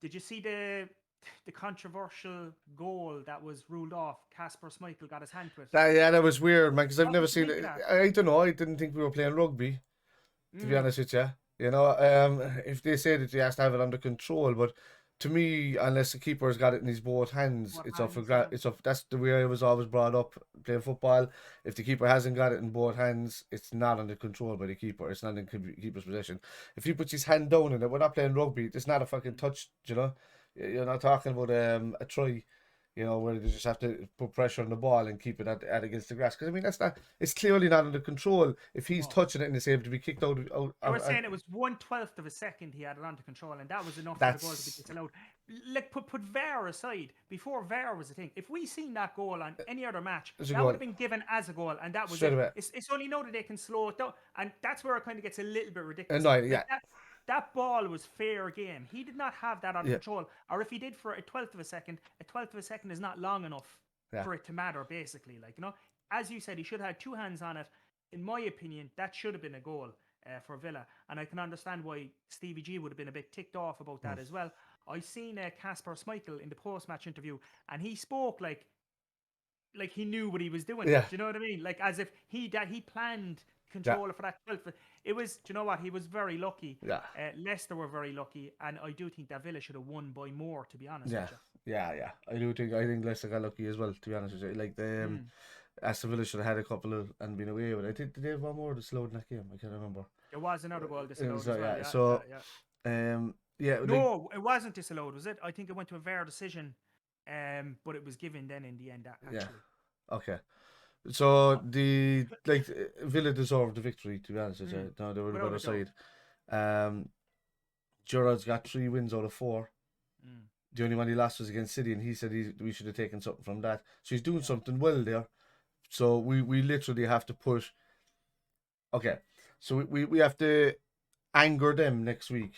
Speaker 2: Did you see the controversial goal that was ruled off? Kasper Schmeichel got his hand to it.
Speaker 1: That was weird, man, because I've
Speaker 2: What
Speaker 1: never
Speaker 2: did you
Speaker 1: seen
Speaker 2: think
Speaker 1: it.
Speaker 2: of that?
Speaker 1: I don't know. I didn't think we were playing rugby, to be honest with you. You know, if they say that he has to have it under control, but to me, unless the keeper's got it in his both hands, it's up for it's up. That's the way I was always brought up playing football. If the keeper hasn't got it in both hands, it's not under control by the keeper. It's not in keeper's possession. If he puts his hand down in it, we're not playing rugby. It's not a fucking touch. You know, you're not talking about a try. You know, where they just have to put pressure on the ball and keep it at against the grass. Because I mean, it's clearly not under control. If he's touching it and it's able to be kicked out.
Speaker 2: I was saying it was 1/12 of a second he had it under control, and that was enough for the goal to be disallowed. Like, put VAR aside. Before VAR was a thing, if we seen that goal on any other match, that would have been given as a goal, and that was
Speaker 1: straight away.
Speaker 2: It's only now that they can slow it down, and that's where it kind of gets a little bit ridiculous.
Speaker 1: Annoying, yeah.
Speaker 2: That ball was fair game. He did not have that under control. Or if he did for a 12th of a second is not long enough for it to matter, basically. Like, you know, as you said, he should have had two hands on it. In my opinion, that should have been a goal for Villa. And I can understand why Stevie G would have been a bit ticked off about that as well. I seen Kasper Schmeichel in the post-match interview, and he spoke like he knew what he was doing.
Speaker 1: Yeah.
Speaker 2: Do you know what I mean? Like, as if he planned controller for that 12th. It was, do you know what? He was very lucky.
Speaker 1: Yeah.
Speaker 2: Leicester were very lucky, and I do think that Villa should have won by more, to be honest with you.
Speaker 1: Yeah. I think Leicester got lucky as well, to be honest with you. Like, the Aston Villa should have had a couple of and been away with it. I think did they have one more disallowed in that game? I can't remember.
Speaker 2: There was another goal disallowed as well. No, it wasn't disallowed, was it? I think it went to a VAR decision, but it was given then in the end, actually.
Speaker 1: Yeah. Okay. So Villa deserved the victory, to be honest with you. No, they were the better side. Gerrard's got 3 wins out of 4. The only one he lost was against City, and he said we should have taken something from that. So he's doing something well there. So we literally have to put. Okay, so we have to anger them next week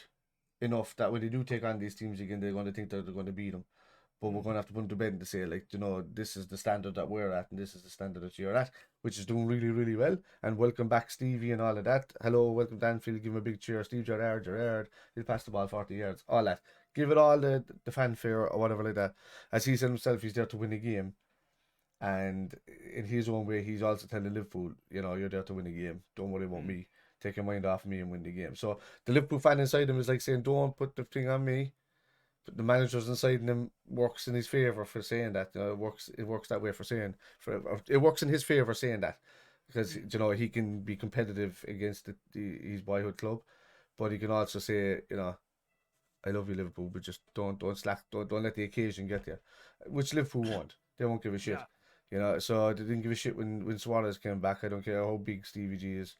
Speaker 1: enough that when they do take on these teams again, they're going to think that they're going to beat them. But we're going to have to put them to bed to say, like, you know, this is the standard that we're at, and this is the standard that you're at, which is doing really, really well. And welcome back, Stevie, and all of that. Hello, welcome to Anfield. Give him a big cheer. Steve Gerrard. He'll pass the ball 40 yards. All that. Give it all the fanfare or whatever like that. As he said himself, he's there to win a game. And in his own way, he's also telling Liverpool, you know, you're there to win a game. Don't worry about me. Take your mind off me and win the game. So the Liverpool fan inside him is like saying, don't put the thing on me. But the managers inside him works in his favour for saying that. You know, it works that way for saying it works in his favour saying that, because you know he can be competitive against his boyhood club, but he can also say, you know, I love you, Liverpool, but just don't slack, don't let the occasion get you, which Liverpool won't. They won't give a shit,
Speaker 2: Yeah.
Speaker 1: you know. So they didn't give a shit when Suarez came back. I don't care how big Stevie G is.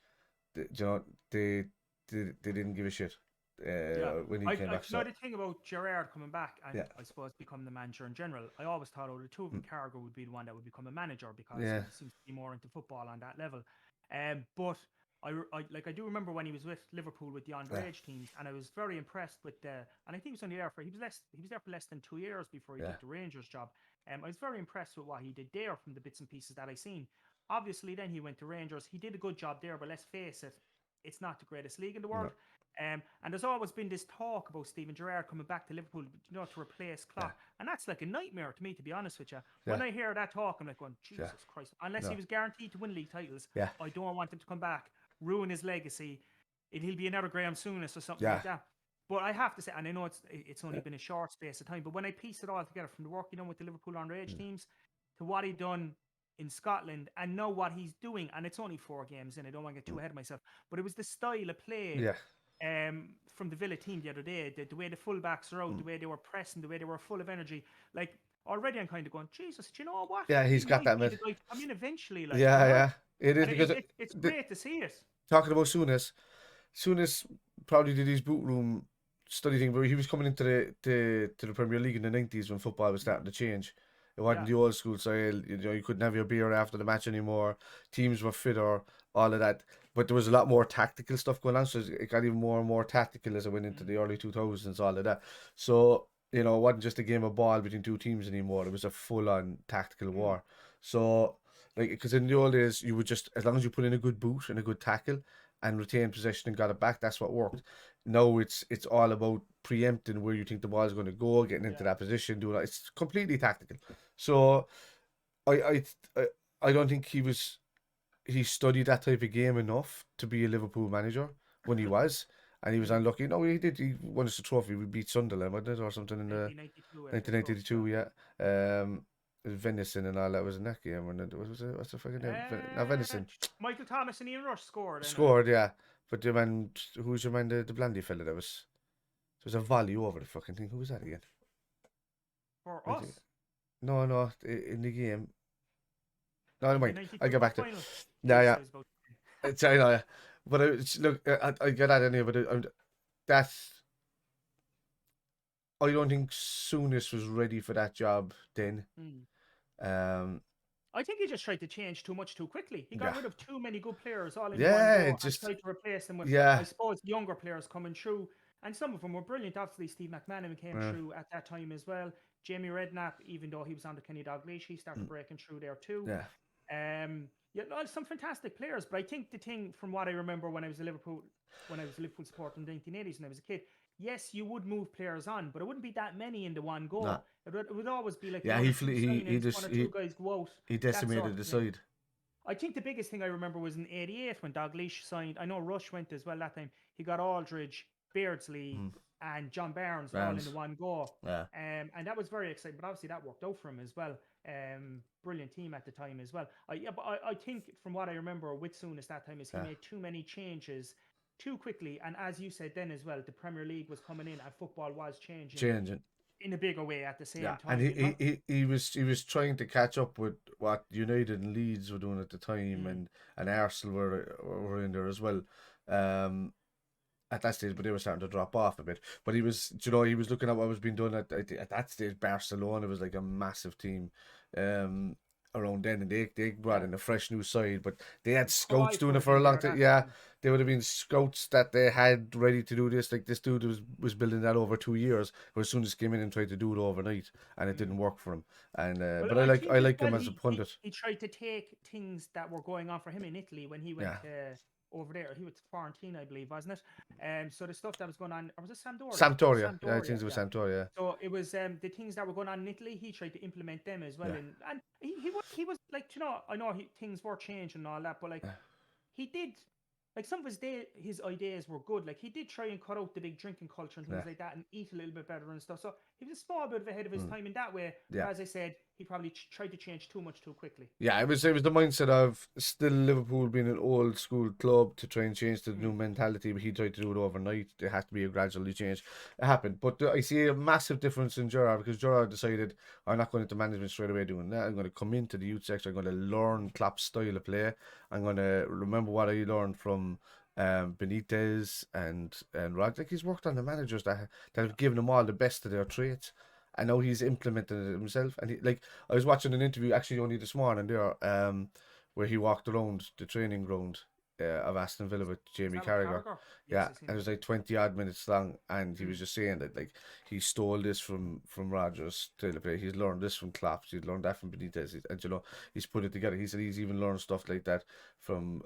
Speaker 1: You know, they didn't give a shit when he came back.
Speaker 2: You know
Speaker 1: So
Speaker 2: the thing about Gerrard coming back and
Speaker 1: yeah,
Speaker 2: I suppose becoming the manager in general, I always thought the two of them,
Speaker 1: mm,
Speaker 2: Carragher would be the one that would become a manager because
Speaker 1: yeah,
Speaker 2: he seems to be more into football on that level. But I do remember when he was with Liverpool with the
Speaker 1: yeah,
Speaker 2: underage teams, and I was very impressed with the. And I think he was only there for he was there for less than 2 years before he
Speaker 1: yeah,
Speaker 2: took the Rangers job. I was very impressed with what he did there from the bits and pieces that I seen. Obviously, then he went to Rangers. He did a good job there, but let's face it, it's not the greatest league in the
Speaker 1: no,
Speaker 2: world. And there's always been this talk about Steven Gerrard coming back to Liverpool, you know, to replace
Speaker 1: yeah,
Speaker 2: Klopp, and that's like a nightmare to me, to be honest with you.
Speaker 1: yeah,
Speaker 2: When I hear that talk, I'm like, going,
Speaker 1: yeah,
Speaker 2: Jesus Christ! Unless he
Speaker 1: no,
Speaker 2: was guaranteed to win league titles,
Speaker 1: yeah,
Speaker 2: I don't want him to come back, ruin his legacy. He'll be another Graham Souness or something
Speaker 1: yeah,
Speaker 2: like that. But I have to say, and I know it's only been a short space of time, but when I piece it all together from the work he done with the Liverpool underage
Speaker 1: mm,
Speaker 2: teams to what he done in Scotland and know what he's doing, and it's only 4 games in, I don't want to get too
Speaker 1: mm,
Speaker 2: ahead of myself, but it was the style of play
Speaker 1: yeah,
Speaker 2: from the Villa team the other day, the way the fullbacks are out, the
Speaker 1: mm,
Speaker 2: way they were pressing, the way they were full of energy. Like already, I'm kind of going, Jesus, do you know what?
Speaker 1: yeah. He's
Speaker 2: He
Speaker 1: got
Speaker 2: might
Speaker 1: that,
Speaker 2: be
Speaker 1: man.
Speaker 2: the guy to come in eventually, like you
Speaker 1: Yeah,
Speaker 2: know.
Speaker 1: yeah. It is
Speaker 2: And
Speaker 1: because
Speaker 2: it's
Speaker 1: the,
Speaker 2: great to see it.
Speaker 1: talking about Souness probably did his boot room study thing, but he was coming into the Premier League in the 90s when football was starting to change. It wasn't
Speaker 2: Yeah.
Speaker 1: the old school style. You know, you couldn't have your beer after the match anymore. Teams were fitter, all of that. But there was a lot more tactical stuff going on, so it got even more and more tactical as it went into
Speaker 2: Mm.
Speaker 1: the early 2000s, all of that. So, you know, it wasn't just a game of ball between two teams anymore. It was a full-on tactical
Speaker 2: Mm.
Speaker 1: war. So, like, because in the old days, you would just, as long as you put in a good boot and a good tackle and retained possession and got it back, that's what worked. Now it's all about preempting where you think the ball is going to go, getting into
Speaker 2: Yeah.
Speaker 1: that position, doing it. It's completely tactical. So I I I, I don't think he studied that type of game enough to be a Liverpool manager when he was, and he was
Speaker 2: Mm.
Speaker 1: unlucky. No, he did. He won us the trophy. We beat Sunderland, wasn't it, or something in the
Speaker 2: 1992, I think it was.
Speaker 1: 1992. Yeah. Venison and all that was in that game. And it was it? What's the fucking name? Not Venison.
Speaker 2: Michael Thomas and Ian Rush scored. Anyway.
Speaker 1: Scored, yeah. But the man, who's your man? The Blandy fella that was. There was a volley over the fucking thing. Who was that again?
Speaker 2: For
Speaker 1: I
Speaker 2: us
Speaker 1: think. No, no, in the game. No, never
Speaker 2: in the
Speaker 1: mind. I'll
Speaker 2: 92
Speaker 1: get back
Speaker 2: cup
Speaker 1: to it.
Speaker 2: final.
Speaker 1: Yeah,
Speaker 2: Jesus,
Speaker 1: yeah.
Speaker 2: I was about.
Speaker 1: It's, I know, yeah. But look, I get that anyway. But that's. I don't think Souness was ready for that job then.
Speaker 2: Mm.
Speaker 1: Um,
Speaker 2: I think he just tried to change too much too quickly. He got
Speaker 1: yeah,
Speaker 2: rid of too many good players all in one
Speaker 1: yeah.
Speaker 2: go
Speaker 1: It
Speaker 2: and
Speaker 1: just,
Speaker 2: tried to replace them with, I
Speaker 1: yeah,
Speaker 2: suppose, younger players coming through. And some of them were brilliant. Obviously, Steve McManaman came
Speaker 1: uh,
Speaker 2: through at that time as well. Jamie Redknapp, even though he was under Kenny Dalglish, he started breaking through there too.
Speaker 1: yeah,
Speaker 2: Yeah, no, some fantastic players. But I think the thing from what I remember when I was a Liverpool supporter in the 1980s when I was a kid, yes, you would move players on, but it wouldn't be that many in the one
Speaker 1: no,
Speaker 2: go. It would always be like
Speaker 1: yeah.
Speaker 2: one or two
Speaker 1: He
Speaker 2: signings, one
Speaker 1: just
Speaker 2: or two guys go out,
Speaker 1: he
Speaker 2: that sort
Speaker 1: decimated
Speaker 2: of
Speaker 1: the
Speaker 2: thing.
Speaker 1: side.
Speaker 2: I think the biggest thing I remember was in '88 when Dalglish signed. I know Rush went as well that time. He got Aldridge, Beardsley, and John Barnes all in the
Speaker 1: Barnes,
Speaker 2: one go.
Speaker 1: yeah,
Speaker 2: And that was very exciting. But obviously that worked out for him as well. Brilliant team at the time as well. I think from what I remember with Souness that time is he
Speaker 1: yeah.
Speaker 2: made too many changes too quickly. And as you said then as well, the Premier League was coming in and football was changing
Speaker 1: Changing.
Speaker 2: in a bigger way at the same
Speaker 1: Yeah,
Speaker 2: time.
Speaker 1: and
Speaker 2: You know?
Speaker 1: he was trying to catch up with what United and Leeds were doing at the time,
Speaker 2: Mm,
Speaker 1: and Arsenal were in there as well. At that stage, but they were starting to drop off a bit. But he was, you know, he was looking at what was being done at that stage. Barcelona was like a massive team, around then, and they brought
Speaker 2: yeah.
Speaker 1: in a fresh new side. But they had scouts
Speaker 2: Cruyff
Speaker 1: doing
Speaker 2: would
Speaker 1: it
Speaker 2: have
Speaker 1: for a
Speaker 2: been
Speaker 1: long
Speaker 2: there
Speaker 1: time.
Speaker 2: that
Speaker 1: Yeah,
Speaker 2: time.
Speaker 1: they would have been scouts that they had ready to do this. Like this dude was building that over 2 years. But as soon as came in and tried to do it overnight, and it didn't
Speaker 2: Mm.
Speaker 1: work for him. And
Speaker 2: Well,
Speaker 1: but
Speaker 2: I
Speaker 1: I
Speaker 2: think as
Speaker 1: like
Speaker 2: well
Speaker 1: him as a pundit.
Speaker 2: he tried to take things that were going on for him in Italy when he went
Speaker 1: Yeah,
Speaker 2: over there. He was quarantine, I believe, wasn't it? So the stuff that was going on, or was it Sampdoria? It was
Speaker 1: Sampdoria. Yeah, I
Speaker 2: Sampdoria,
Speaker 1: think it was
Speaker 2: yeah.
Speaker 1: Sampdoria.
Speaker 2: So it was the things that were going on in Italy. He tried to implement them as well,
Speaker 1: Yeah,
Speaker 2: and he was like, you know, I know things were changing and all that, but like
Speaker 1: yeah,
Speaker 2: he did. like some of his ideas were good. Like he did try and cut out the big drinking culture and things like that, and eat a little bit better and stuff. So he was a small bit ahead of his time in that way.
Speaker 1: Yeah.
Speaker 2: But as I said, he probably tried to change too much too quickly.
Speaker 1: Yeah, it was the mindset of still Liverpool being an old school club to try and change the new mentality, but he tried to do it overnight. There has to be a gradually change. It happened, but I see a massive difference in Gerrard, because Gerrard decided, I'm not going into management straight away doing that. I'm going to come into the youth sector. I'm going to learn Klopp's style of play. I'm going to remember what I learned from Benitez and Rod. Like, he's worked on the managers that have given him all the best of their traits. I know he's implemented it himself, and I was watching an interview actually only this morning there, where he walked around the training ground of Aston Villa with Jamie Carragher.
Speaker 2: Yes,
Speaker 1: and it was like 20 odd minutes long, and he was just saying that like he stole this from Rodgers to play. He's learned this from Klopp. He's learned that from Benitez, and he's put it together. He said he's even learned stuff like that from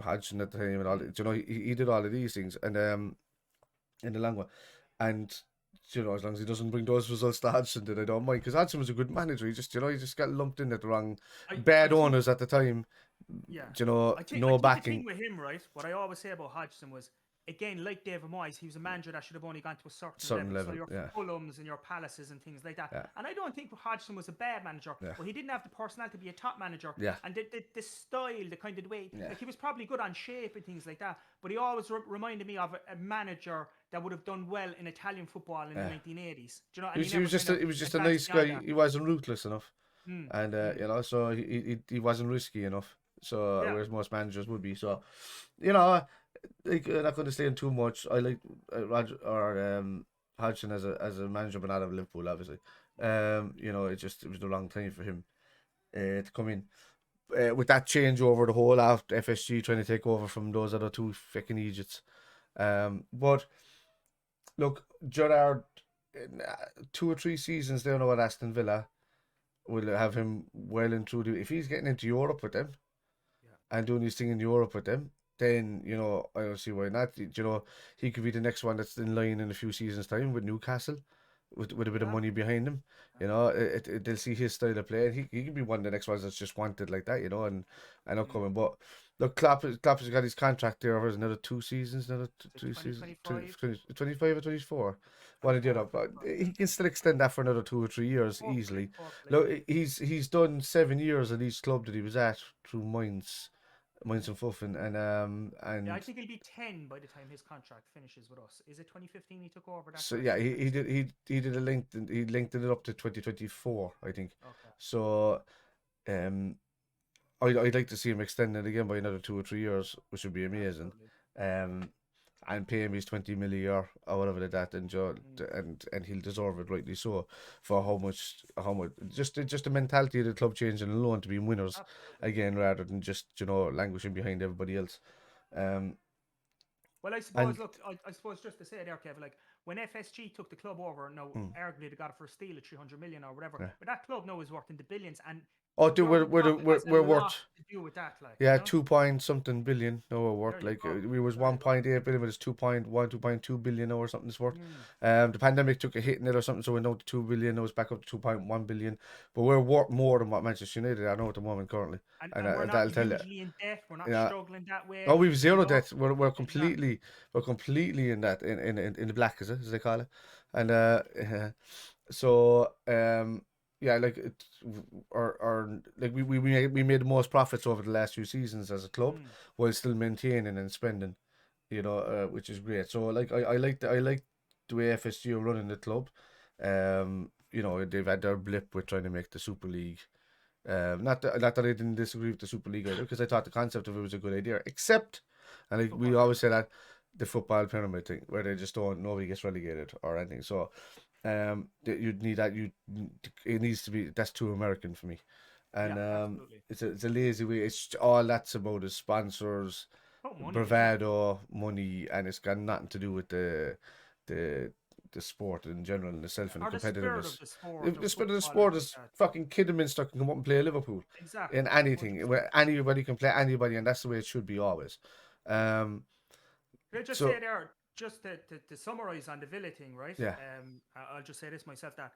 Speaker 1: Hodgson at the time and all. He did all of these things, and in the long run, and. As long as he doesn't bring those results to Hodgson, then I don't mind, because Hodgson was a good manager. He just got lumped in at the wrong bad owners at the time.
Speaker 2: Yeah.
Speaker 1: No
Speaker 2: the
Speaker 1: backing.
Speaker 2: thing with him, right? What I always say about Hodgson was, again, like David Moyes, he was a manager that should have only gone to a certain level. So your Fulhams and your Palaces and things like that.
Speaker 1: Yeah.
Speaker 2: And I don't think Hodgson was a bad manager, but he didn't have the personality to be a top manager.
Speaker 1: Yeah.
Speaker 2: And the style, the kind of way, like he was probably good on shape and things like that. But he always reminded me of a manager that would have done well in Italian football in the 1980s. Do you know? And
Speaker 1: he was just a nice guy. He wasn't ruthless enough, and so he wasn't risky enough. So whereas most managers would be. So, like, I'm not going to say in too much. I like Roger or Hodgson as a manager, but not of Liverpool, obviously. It was the wrong time for him to come in. With that changeover, the whole after FSG trying to take over from those other two fucking Egypts. But look, Gerrard, 2 or 3 seasons there now at Aston Villa will have him well and truly. If he's getting into Europe with them and doing his thing in Europe with them, then I don't see why not. He could be the next one that's in line in a few seasons' time with Newcastle, with a bit of money behind him. They'll see his style of play, and he could be one of the next ones that's just wanted like that, and upcoming. But look, Klopp has got his contract there for another 2 seasons, another 2 seasons, 25 or 24. One of the other, but he can still extend that for another 2 or 3 years easily. Look, he's done 7 years at each club that he was at through Mainz and Fuffen, and
Speaker 2: I think he'll be 10 by the time his contract finishes with us. Is it 2015 he took over?
Speaker 1: So he did a lengthened it up to 2024, I think.
Speaker 2: Okay.
Speaker 1: So, I'd like to see him extend it again by another 2 or 3 years, which would be amazing. And pay him his 20 million a year or whatever like that, and he'll deserve it, rightly so, for how much just the mentality of the club changing alone to be winners again, rather than just languishing behind everybody else.
Speaker 2: Well, I suppose I suppose just to say there, Kev, like when FSG took the club over, now arguably they got it for a steal of 300 million or whatever, but that club now is worth into billions, and
Speaker 1: we're worth
Speaker 2: to do with that, like
Speaker 1: 2 point something billion. No, we're worth like we was 1.8 billion, but it's 2.2 billion now or something. It's worth. The pandemic took a hit in it or something, so we're now to 2 billion. Now it's back up to 2.1 billion, but we're worth more than what Manchester United are now at the moment currently.
Speaker 2: And we're not usually in debt. We're not struggling that way.
Speaker 1: Oh, we've zero debt. We're completely in that in the black, as they call it, and so yeah, like we made the most profits over the last few seasons as a club, while still maintaining and spending, which is great. So like I like the way FSG are running the club. They've had their blip with trying to make the Super League. Not that I didn't disagree with the Super League either, because I thought the concept of it was a good idea, except, and like we always say that, the football pyramid thing, where they just nobody gets relegated or anything. So you'd need that. It needs to be. That's too American for me, and it's a lazy way. It's all that's about is sponsors, bravado, money, and it's got nothing to do with the sport in general and the self and the competitiveness. The spirit of the sport is fucking Kidderminster can come up and play Liverpool in anything, where anybody can play anybody, and that's the way it should be always.
Speaker 2: Can I just say there, just to summarize on the Villa thing, right?
Speaker 1: Yeah.
Speaker 2: I'll just say this myself, that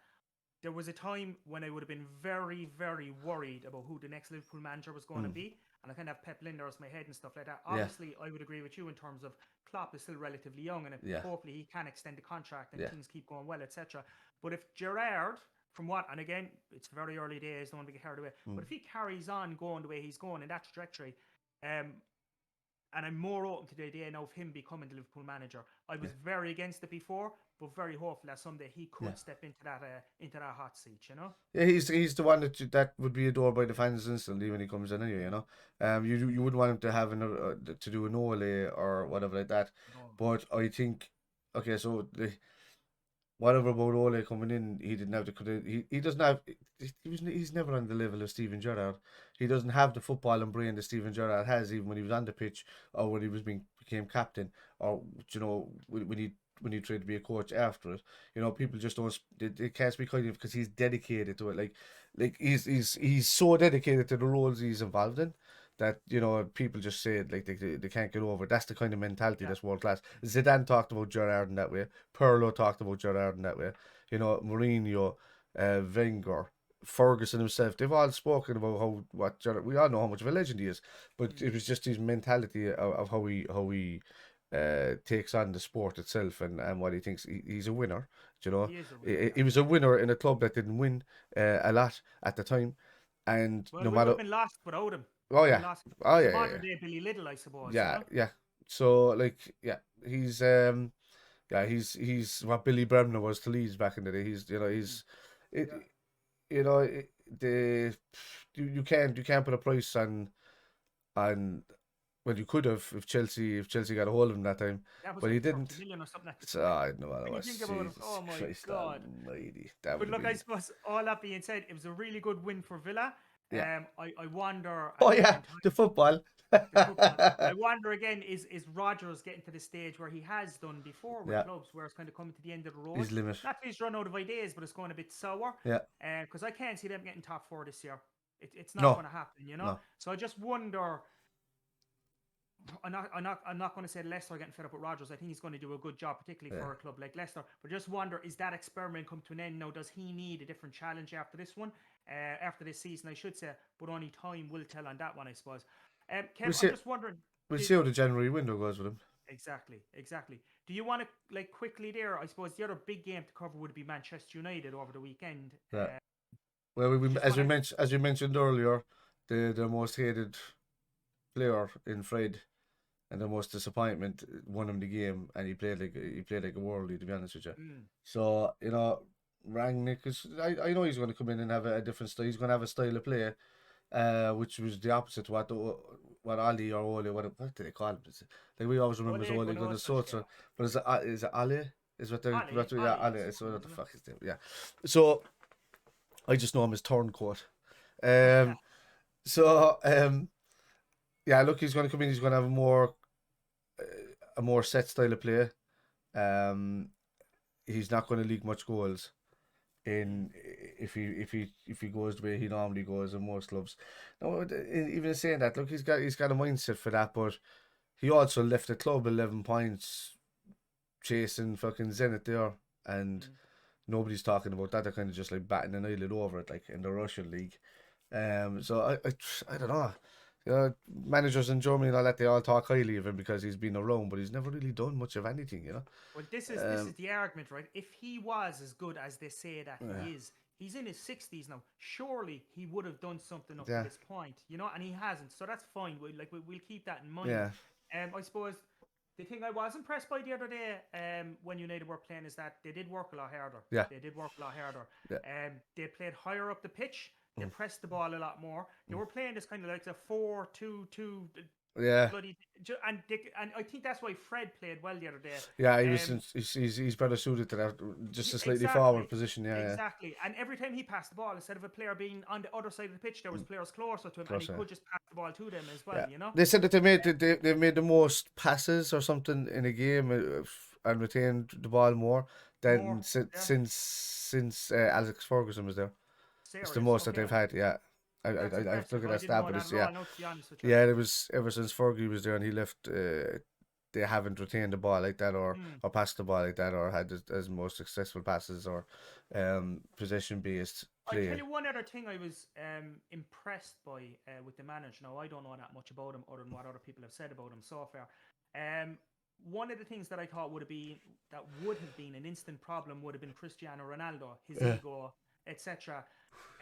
Speaker 2: there was a time when I would have been very, very worried about who the next Liverpool manager was going to be. and I kind of have Pep Linders in my head and stuff like that.
Speaker 1: Yeah.
Speaker 2: Obviously, I would agree with you in terms of Klopp is still relatively young, and
Speaker 1: Yeah.
Speaker 2: hopefully he can extend the contract and
Speaker 1: Yeah.
Speaker 2: things keep going well, etc. But if Gerrard, from what, and again, it's very early days, don't want to get carried away, but if he carries on going the way he's going in that trajectory, and I'm more open to the idea now of him becoming the Liverpool manager. I was very against it before, but very hopeful that someday he could step into that hot seat, you know.
Speaker 1: Yeah, he's the one that would be adored by the fans instantly when he comes in anyway, you know. You wouldn't want him to have another to do an Ole or whatever like that.
Speaker 2: No.
Speaker 1: But I think okay, so whatever about Ole coming in, he didn't have he doesn't have he's never on the level of Steven Gerrard. He doesn't have the football and brain that Steven Gerrard has, even when he was on the pitch or when he became captain, or you know when he tried to be a coach after it. You know, people just don't they can't speak highly of because he's dedicated to it. Like he's so dedicated to the roles he's involved in that, you know, people just say it like they can't get over it. That's the kind of mentality that's world class. Zidane talked about Gerrard in that way. Pirlo talked about Gerrard in that way. You know, Mourinho, Wenger, Ferguson himself, they've all spoken about what Gerrard, we all know how much of a legend he is, but it was just his mentality of how he takes on the sport itself and what he thinks. He's a winner, you know.
Speaker 2: He is a winner,
Speaker 1: He was a winner in a club that didn't win a lot at the time, and
Speaker 2: well,
Speaker 1: no
Speaker 2: we would
Speaker 1: matter.
Speaker 2: have been lost without him.
Speaker 1: Oh yeah, oh
Speaker 2: He's
Speaker 1: yeah,
Speaker 2: a modern day Billy Little, I suppose.
Speaker 1: yeah,
Speaker 2: You know?
Speaker 1: yeah. So like, yeah, he's what Billy Bremner was to Leeds back in the day. It, you know, you can't put a price on. Well, you could have if Chelsea got a hold of him that time,
Speaker 2: That was
Speaker 1: but
Speaker 2: like
Speaker 1: he
Speaker 2: 30
Speaker 1: didn't.
Speaker 2: million or something at the
Speaker 1: So
Speaker 2: time.
Speaker 1: I know what it
Speaker 2: When you
Speaker 1: was.
Speaker 2: think about it,
Speaker 1: Jesus
Speaker 2: oh my
Speaker 1: Christ
Speaker 2: God.
Speaker 1: Almighty, that
Speaker 2: But
Speaker 1: would
Speaker 2: look,
Speaker 1: be.
Speaker 2: I suppose all that being said, it was a really good win for Villa.
Speaker 1: Yeah.
Speaker 2: I wonder at
Speaker 1: Oh
Speaker 2: the
Speaker 1: yeah,
Speaker 2: same time,
Speaker 1: the football.
Speaker 2: the football. I wonder again, is Rodgers getting to the stage where he has done before with
Speaker 1: Yeah.
Speaker 2: clubs, where it's kind of coming to the end of the road?
Speaker 1: His limit.
Speaker 2: Not that he's run out of ideas, but it's going a bit sour.
Speaker 1: Yeah.
Speaker 2: Because I can't see them getting top four this year. It's not
Speaker 1: No.
Speaker 2: going to happen, you know.
Speaker 1: No.
Speaker 2: So I just wonder. I'm not going to say Leicester are getting fed up with Rodgers. I think he's going to do a good job, particularly for a club like Leicester. But just wonder, is that experiment come to an end now? Does he need a different challenge after this one? After this season, I should say. But only time will tell on that one, I suppose. Kev, I'm just wondering.
Speaker 1: We'll see how the January window goes with him.
Speaker 2: Exactly. Do you want to, like, quickly there? I suppose the other big game to cover would be Manchester United over the weekend.
Speaker 1: Yeah. Well, as you mentioned earlier, the most hated player in Fred and the most disappointment won him the game, and he played like a worldie, to be honest with you. So, you know, Rangnick is. I know he's going to come in and have a different style. He's going to have a style of play, which was the opposite to what Ali or Ole, what do they call him? Like we always remember Ole Gunnar Solskjaer, but is it Ali? Is what they're Ali. So what the fuck is that? Yeah. So I just know him as Turncoat. Yeah, look, he's going to come in. He's going to have a more set style of play. He's not going to leak much goals if he goes the way he normally goes in most clubs. No, even saying that, look, he's got a mindset for that, but he also left the club 11 points chasing fucking Zenit there, and nobody's talking about that. They're kind of just like batting an eyelid over it, like in the Russian league. So I don't know. Managers in Germany and all that, they all talk highly of him because he's been around, but he's never really done much of anything, you know.
Speaker 2: Well, this is the argument, right? If he was as good as they say that he is, he's in his 60s now. Surely he would have done something up to this point, you know, and he hasn't. So that's fine. We'll keep that in mind.
Speaker 1: Yeah.
Speaker 2: I suppose the thing I was impressed by the other day, when United were playing, is that they did work a lot harder.
Speaker 1: Yeah.
Speaker 2: They did work a lot harder.
Speaker 1: Yeah.
Speaker 2: They played higher up the pitch. They pressed the ball a lot more. They were playing this kind of like a 4-2-2.
Speaker 1: Yeah.
Speaker 2: And I think that's why Fred played well the other day.
Speaker 1: Yeah, he's better suited to that, just a slightly forward position. Yeah,
Speaker 2: exactly. Yeah. And every time he passed the ball, instead of a player being on the other side of the pitch, there was players closer to him, and he could just pass the ball to them as well. You know. They
Speaker 1: said that they've made the most passes or something in a game and retained the ball more than since Alex Ferguson was there. It's the most that they've had. Yeah. I've looked at that stat, but it's it was ever since Fergie was there and he left. They haven't retained the ball like that, or passed the ball like that, or had as most successful passes or possession based
Speaker 2: I tell
Speaker 1: play.
Speaker 2: you one other thing I was impressed by with the manager. Now I don't know that much about him other than what other people have said about him so far. One of the things that I thought would have been an instant problem would have been Cristiano Ronaldo, his ego, etc.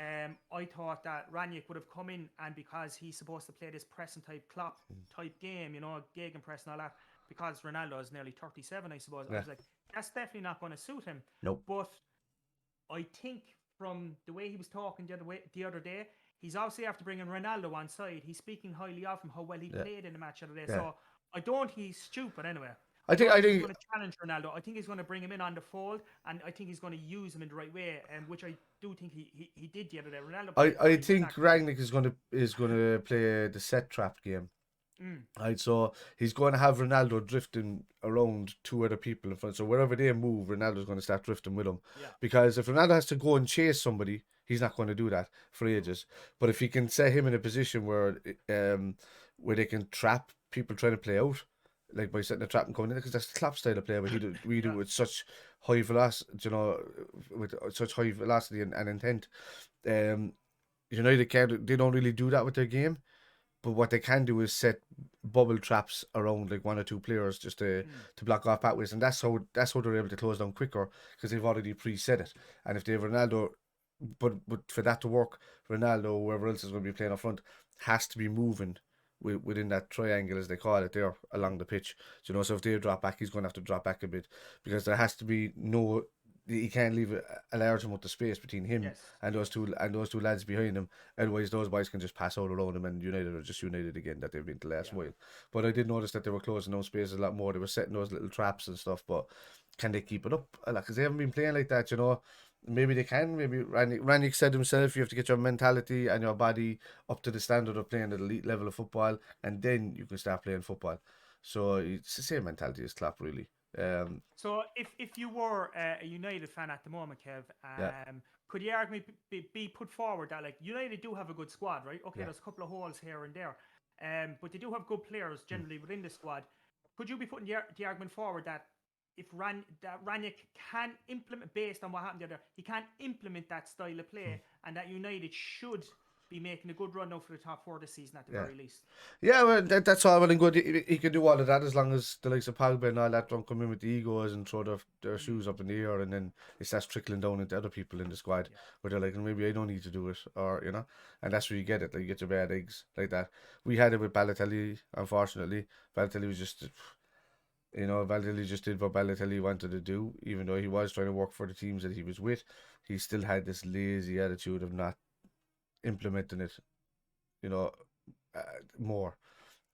Speaker 2: I thought that Ranić would have come in, and because he's supposed to play this pressing type Klopp type game, gegenpress and all that, because Ronaldo is nearly 37, I suppose. I was like, that's definitely not going to suit him.
Speaker 1: Nope.
Speaker 2: But I think from the way he was talking the other day, he's obviously after bringing Ronaldo on side. He's speaking highly of him, how well he played in the match the other day.
Speaker 1: Yeah.
Speaker 2: So I don't think he's stupid anyway.
Speaker 1: I think
Speaker 2: he's going to challenge Ronaldo. I think he's going to bring him in on the fold, and I think he's going to use him in the right way, which I do think he did the other day. Ronaldo.
Speaker 1: I think Rangnick is going to play the set trap game. Right, so he's going to have Ronaldo drifting around two other people in front. So wherever they move, Ronaldo's going to start drifting with him.
Speaker 2: Yeah.
Speaker 1: Because if Ronaldo has to go and chase somebody, he's not going to do that for ages. But if he can set him in a position where they can trap people trying to play out, like by setting a trap and coming in, because that's the Klopp style of play, but we do with such high velocity, with such high velocity and intent. United they don't really do that with their game. But what they can do is set bubble traps around like one or two players just to block off pathways, and that's how they're able to close down quicker, because they've already preset it. And if they have Ronaldo, but for that to work, Ronaldo or whoever else is going to be playing up front has to be moving within that triangle, as they call it, there along the pitch. So if they drop back, he's going to have to drop back a bit, because there has to be he can't leave a large amount of space between him and those two lads behind him. Otherwise, those boys can just pass out around him, and United are just United again that they've been the last while. But I did notice that they were closing those spaces a lot more. They were setting those little traps and stuff. But can they keep it up? Because they haven't been playing like that, Maybe they can. Maybe Ranić said himself, you have to get your mentality and your body up to the standard of playing at elite level of football, and then you can start playing football. So it's the same mentality as Klopp, really.
Speaker 2: So if you were a United fan at the moment, Kev, could you argue be put forward that like United do have a good squad, right? Okay, there's a couple of holes here and there, but they do have good players generally within the squad. Could you be putting the argument forward that if Ranić can implement, based on what happened the other, he can implement that style of play, and that United should be making a good run now for the top four this season at the very least?
Speaker 1: Yeah, well, that's all well and good. He can do all of that as long as the likes of Pogba and all that don't come in with the egos and throw their shoes up in the air, and then it starts trickling down into other people in the squad where they're like, maybe I don't need to do it, or and that's where you get it. Like, you get your bad eggs like that. We had it with Balotelli, unfortunately. Balotelli was just, Balotelli just did what Balotelli wanted to do, even though he was trying to work for the teams that he was with. He still had this lazy attitude of not implementing it, more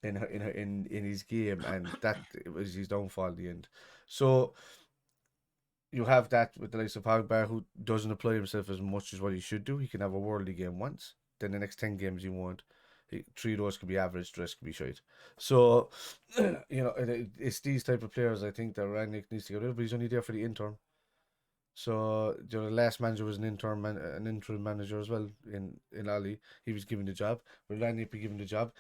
Speaker 1: in his game, and that was his downfall at the end. So you have that with the likes of Pogba, who doesn't apply himself as much as what he should do. He can have a worldly game once, then the next 10 games he won't. 3 of those could be average, the rest could be shite. So it's these type of players I think that Rangnick needs to get rid of, but he's only there for the interim. So the last manager was an interim manager as well in Ali. He was given the job. Will Rangnick be given the job?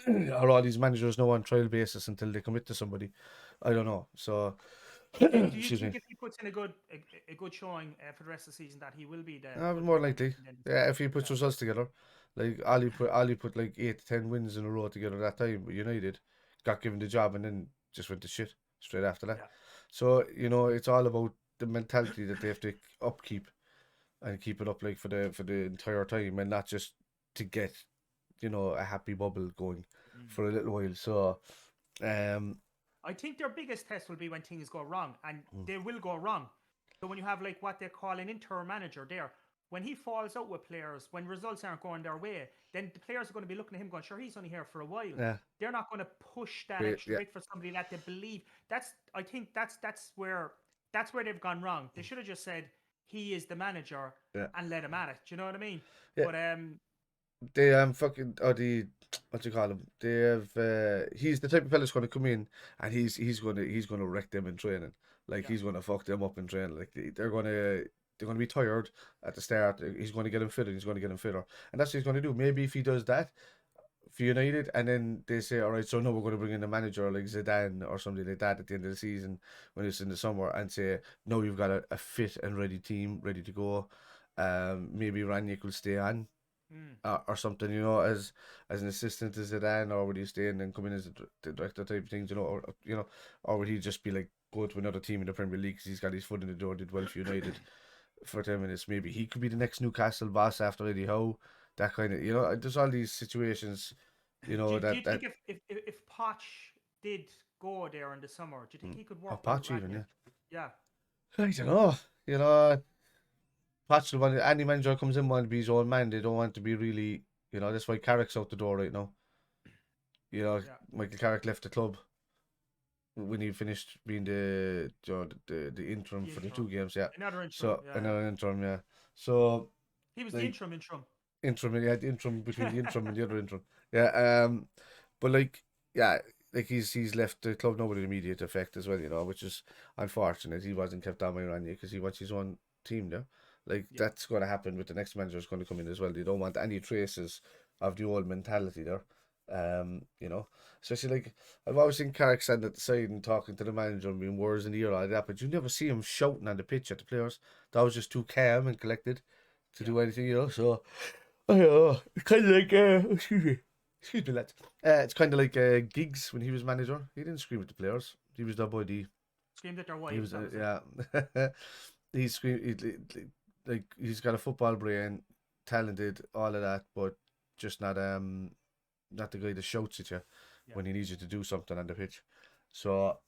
Speaker 1: Are all these managers now on trial basis until they commit to somebody? I don't know. So
Speaker 2: do you think if he puts in a good showing for the rest of the season that he will be there?
Speaker 1: More likely. Yeah, if he puts results together. Like Ali put like 8 to 10 wins in a row together that time with United, got given the job, and then just went to shit straight after that. Yeah. So it's all about the mentality that they have to upkeep and keep it up like for the entire time, and not just to get a happy bubble going for a little while. So
Speaker 2: I think their biggest test will be when things go wrong, and they will go wrong. So when you have like what they call an interim manager there, when he falls out with players, when results aren't going their way, then the players are going to be looking at him going, sure, he's only here for a while. Yeah. They're not going to push that extra bit for somebody that they believe. I think that's where they've gone wrong. They should have just said he is the manager and let him at it. Do you know what I mean? Yeah. But
Speaker 1: they what you call him? They have he's the type of fella that's going to come in, and he's going to wreck them in training. Like he's going to fuck them up in training. Like they're going to be tired at the start. He's going to get them fitter. He's going to get them fitter, and that's what he's going to do. Maybe if he does that for United, and then they say, all right, so now we're going to bring in a manager like Zidane or somebody like that at the end of the season when it's in the summer, and say, no, you've got a fit and ready team ready to go, maybe Ranić will stay on or something, you know, as an assistant to Zidane, or would he stay in and come in as the director type of things, you know, or would he just be like go to another team in the Premier League because he's got his foot in the door, did well for United for 10 minutes. Maybe he could be the next Newcastle boss after Eddie Howe, that kind of, you know, there's all these situations, you know,
Speaker 2: do you
Speaker 1: that
Speaker 2: think if Poch did go there in the summer, do you think he could work with
Speaker 1: Poch even,
Speaker 2: Ranić? Yeah.
Speaker 1: I don't know, you know. Poch, when any manager comes in, want to be his own man. They don't want to be really, you know. That's why Carrick's out the door right now. You know, Michael Carrick left the club when he finished being the interim for the 2 games. Yeah,
Speaker 2: another interim.
Speaker 1: So another interim. Yeah, so
Speaker 2: he was the interim.
Speaker 1: Yeah, the interim between the interim and the other interim. Yeah, but like, yeah, like he's left the club now with an immediate effect as well. You know, which is unfortunate. He wasn't kept on by Ranić because he wants his own team there. Like that's going to happen with the next manager is going to come in as well. They don't want any traces of the old mentality there. You know, especially like I've always seen Carrick standing at the side and talking to the manager and being words in the ear like that, but you never see him shouting on the pitch at the players. That was just too calm and collected to do anything, you know. So, it's kind of like excuse me, lads. It's kind of like Giggs when he was manager. He didn't scream at the players. He was their body.
Speaker 2: Screamed at their wives.
Speaker 1: He was yeah. He screamed like he's got a football brain, talented, all of that, but just not the guy that shouts at you when he needs you to do something on the pitch. So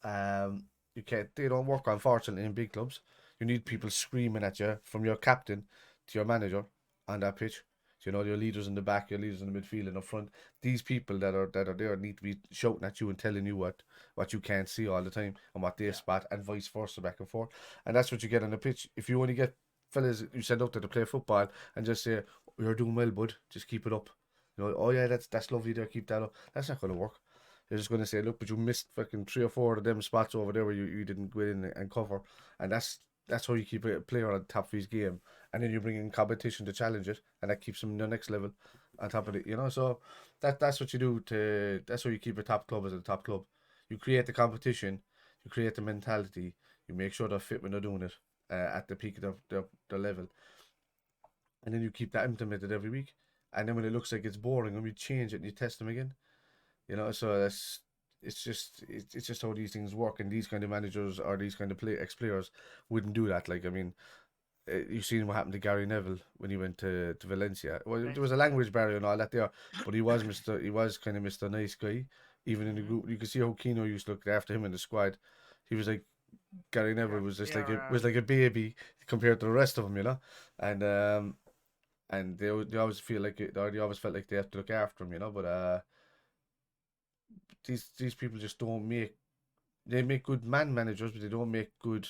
Speaker 1: you can't. They don't work, unfortunately, in big clubs. You need people screaming at you from your captain to your manager on that pitch. So, you know, your leaders in the back, your leaders in the midfield and up front. These people that are there need to be shouting at you and telling you what you can't see all the time and what they spot, and vice versa, back and forth. And that's what you get on the pitch. If you only get fellas you send out there to play football and just say, "You're doing well, bud. Just keep it up." You know, "Oh yeah, that's lovely there. Keep that up." That's not going to work. They're just going to say, "Look, but you missed fucking 3 or 4 of them spots over there where you didn't go in and cover," and that's how you keep a player on top of his game, and then you bring in competition to challenge it, and that keeps him in the next level on top of it. You know, so that's what you do that's how you keep a top club as a top club. You create the competition, you create the mentality, you make sure they're fit when they're doing it at the peak of their level, and then you keep that implemented every week. And then when it looks like it's boring, and you change it and you test them again. You know, so it's just how these things work. And these kind of managers or these kind of ex-players wouldn't do that. Like, I mean, you've seen what happened to Gary Neville when he went to Valencia. Well, there was a language barrier and all that there, but he was kind of Mr. Nice Guy. Even in the group, you could see how Keno used to look after him in the squad. He was like, Gary Neville was just was like a baby compared to the rest of them, you know, and they always feel like they always felt like they have to look after him, you know. But these people just don't make. They make good managers, but they don't make good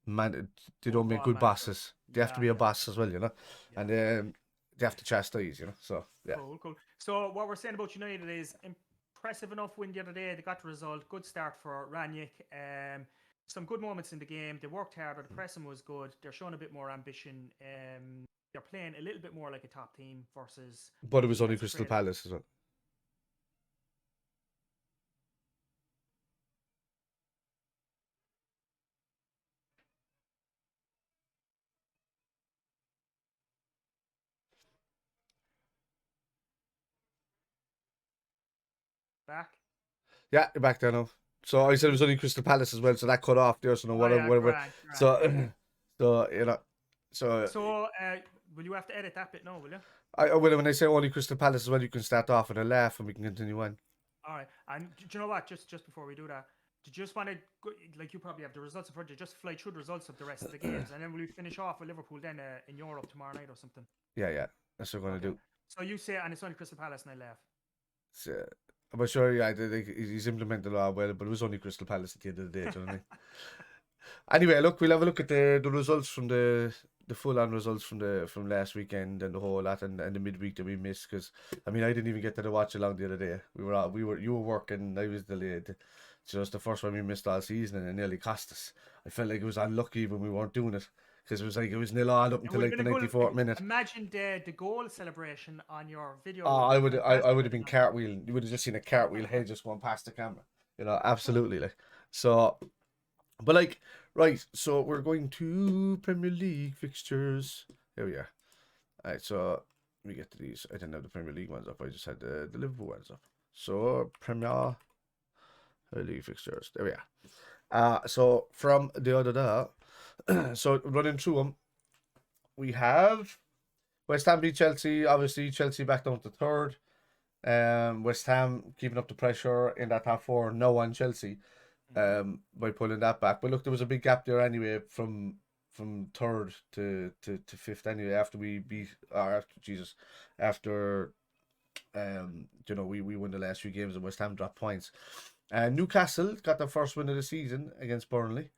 Speaker 1: They don't make good bosses. They have to be a boss as well, you know, and they have to chastise, you know. So yeah.
Speaker 2: Cool. So what we're saying about United is impressive enough win the other day. They got the result. Good start for Ranić. Some good moments in the game. They worked harder. The pressing was good. They're showing a bit more ambition. They're playing a little bit more like a top team versus.
Speaker 1: But it was only Crystal Palace as well.
Speaker 2: Back?
Speaker 1: Yeah, you're back there now. So I said it was only Crystal Palace as well, so that cut off there. So no, whatever.
Speaker 2: Grand.
Speaker 1: So you know,
Speaker 2: so will you have to edit that bit now? Will you?
Speaker 1: I will. When I say only Crystal Palace as well, you can start off with a laugh and we can continue on.
Speaker 2: All right. And do you know what? Just before we do that, do you just want to, like, you probably have the results in front of you, just fly through the results of the rest of the games, and then will we finish off with Liverpool then in Europe tomorrow night or something?
Speaker 1: Yeah. That's what we're going to do.
Speaker 2: So you say, and it's only Crystal Palace, and I laugh.
Speaker 1: So, I'm sure, yeah, he's implemented a lot well, but it was only Crystal Palace at the end of the day, do you know what I mean? Anyway, look, we'll have a look at the results from the full-on results from last weekend and the whole lot and the midweek that we missed, because I mean I didn't even get to watch along the other day. You were working, I was delayed. So it's the first one we missed all season, and it nearly cost us. I felt like it was unlucky when we weren't doing it, because it was 0-0 up until like the 94th minute.
Speaker 2: Imagine the goal celebration on your video.
Speaker 1: Oh, I would have been cartwheeling. You would have just seen a cartwheel head just going past the camera. You know, absolutely. Like, so, but like, right. So we're going to Premier League fixtures. Here we are. All right, so we get to these. I didn't have the Premier League ones up. I just had the Liverpool ones up. So Premier League fixtures. There we are. So from the other day, so running through them, we have West Ham beat Chelsea. Obviously, Chelsea back down to third. West Ham keeping up the pressure in that top four. No on Chelsea. By pulling that back. But look, there was a big gap there anyway from third to fifth anyway after we beat after we won the last few games and West Ham dropped points. Newcastle got their first win of the season against Burnley.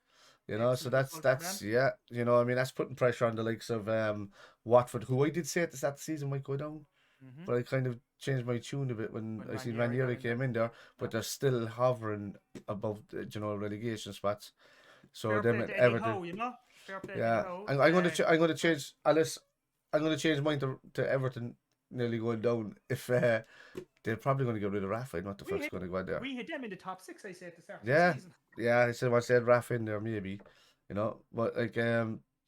Speaker 1: So that's that's putting pressure on the likes of Watford, who I did say at the start of the season might go down. But I kind of changed my tune a bit when I seen Ranieri came in there, but they're still hovering above relegation spots. So them at Everton, I'm going to change Alice. I'm going to change mine to Everton nearly going down. If they're probably going to get rid of Rafa, what the fuck's going to go in there?
Speaker 2: We hit them in the top 6. I say at the start of the season.
Speaker 1: Yeah. I said Rafa in there maybe, but like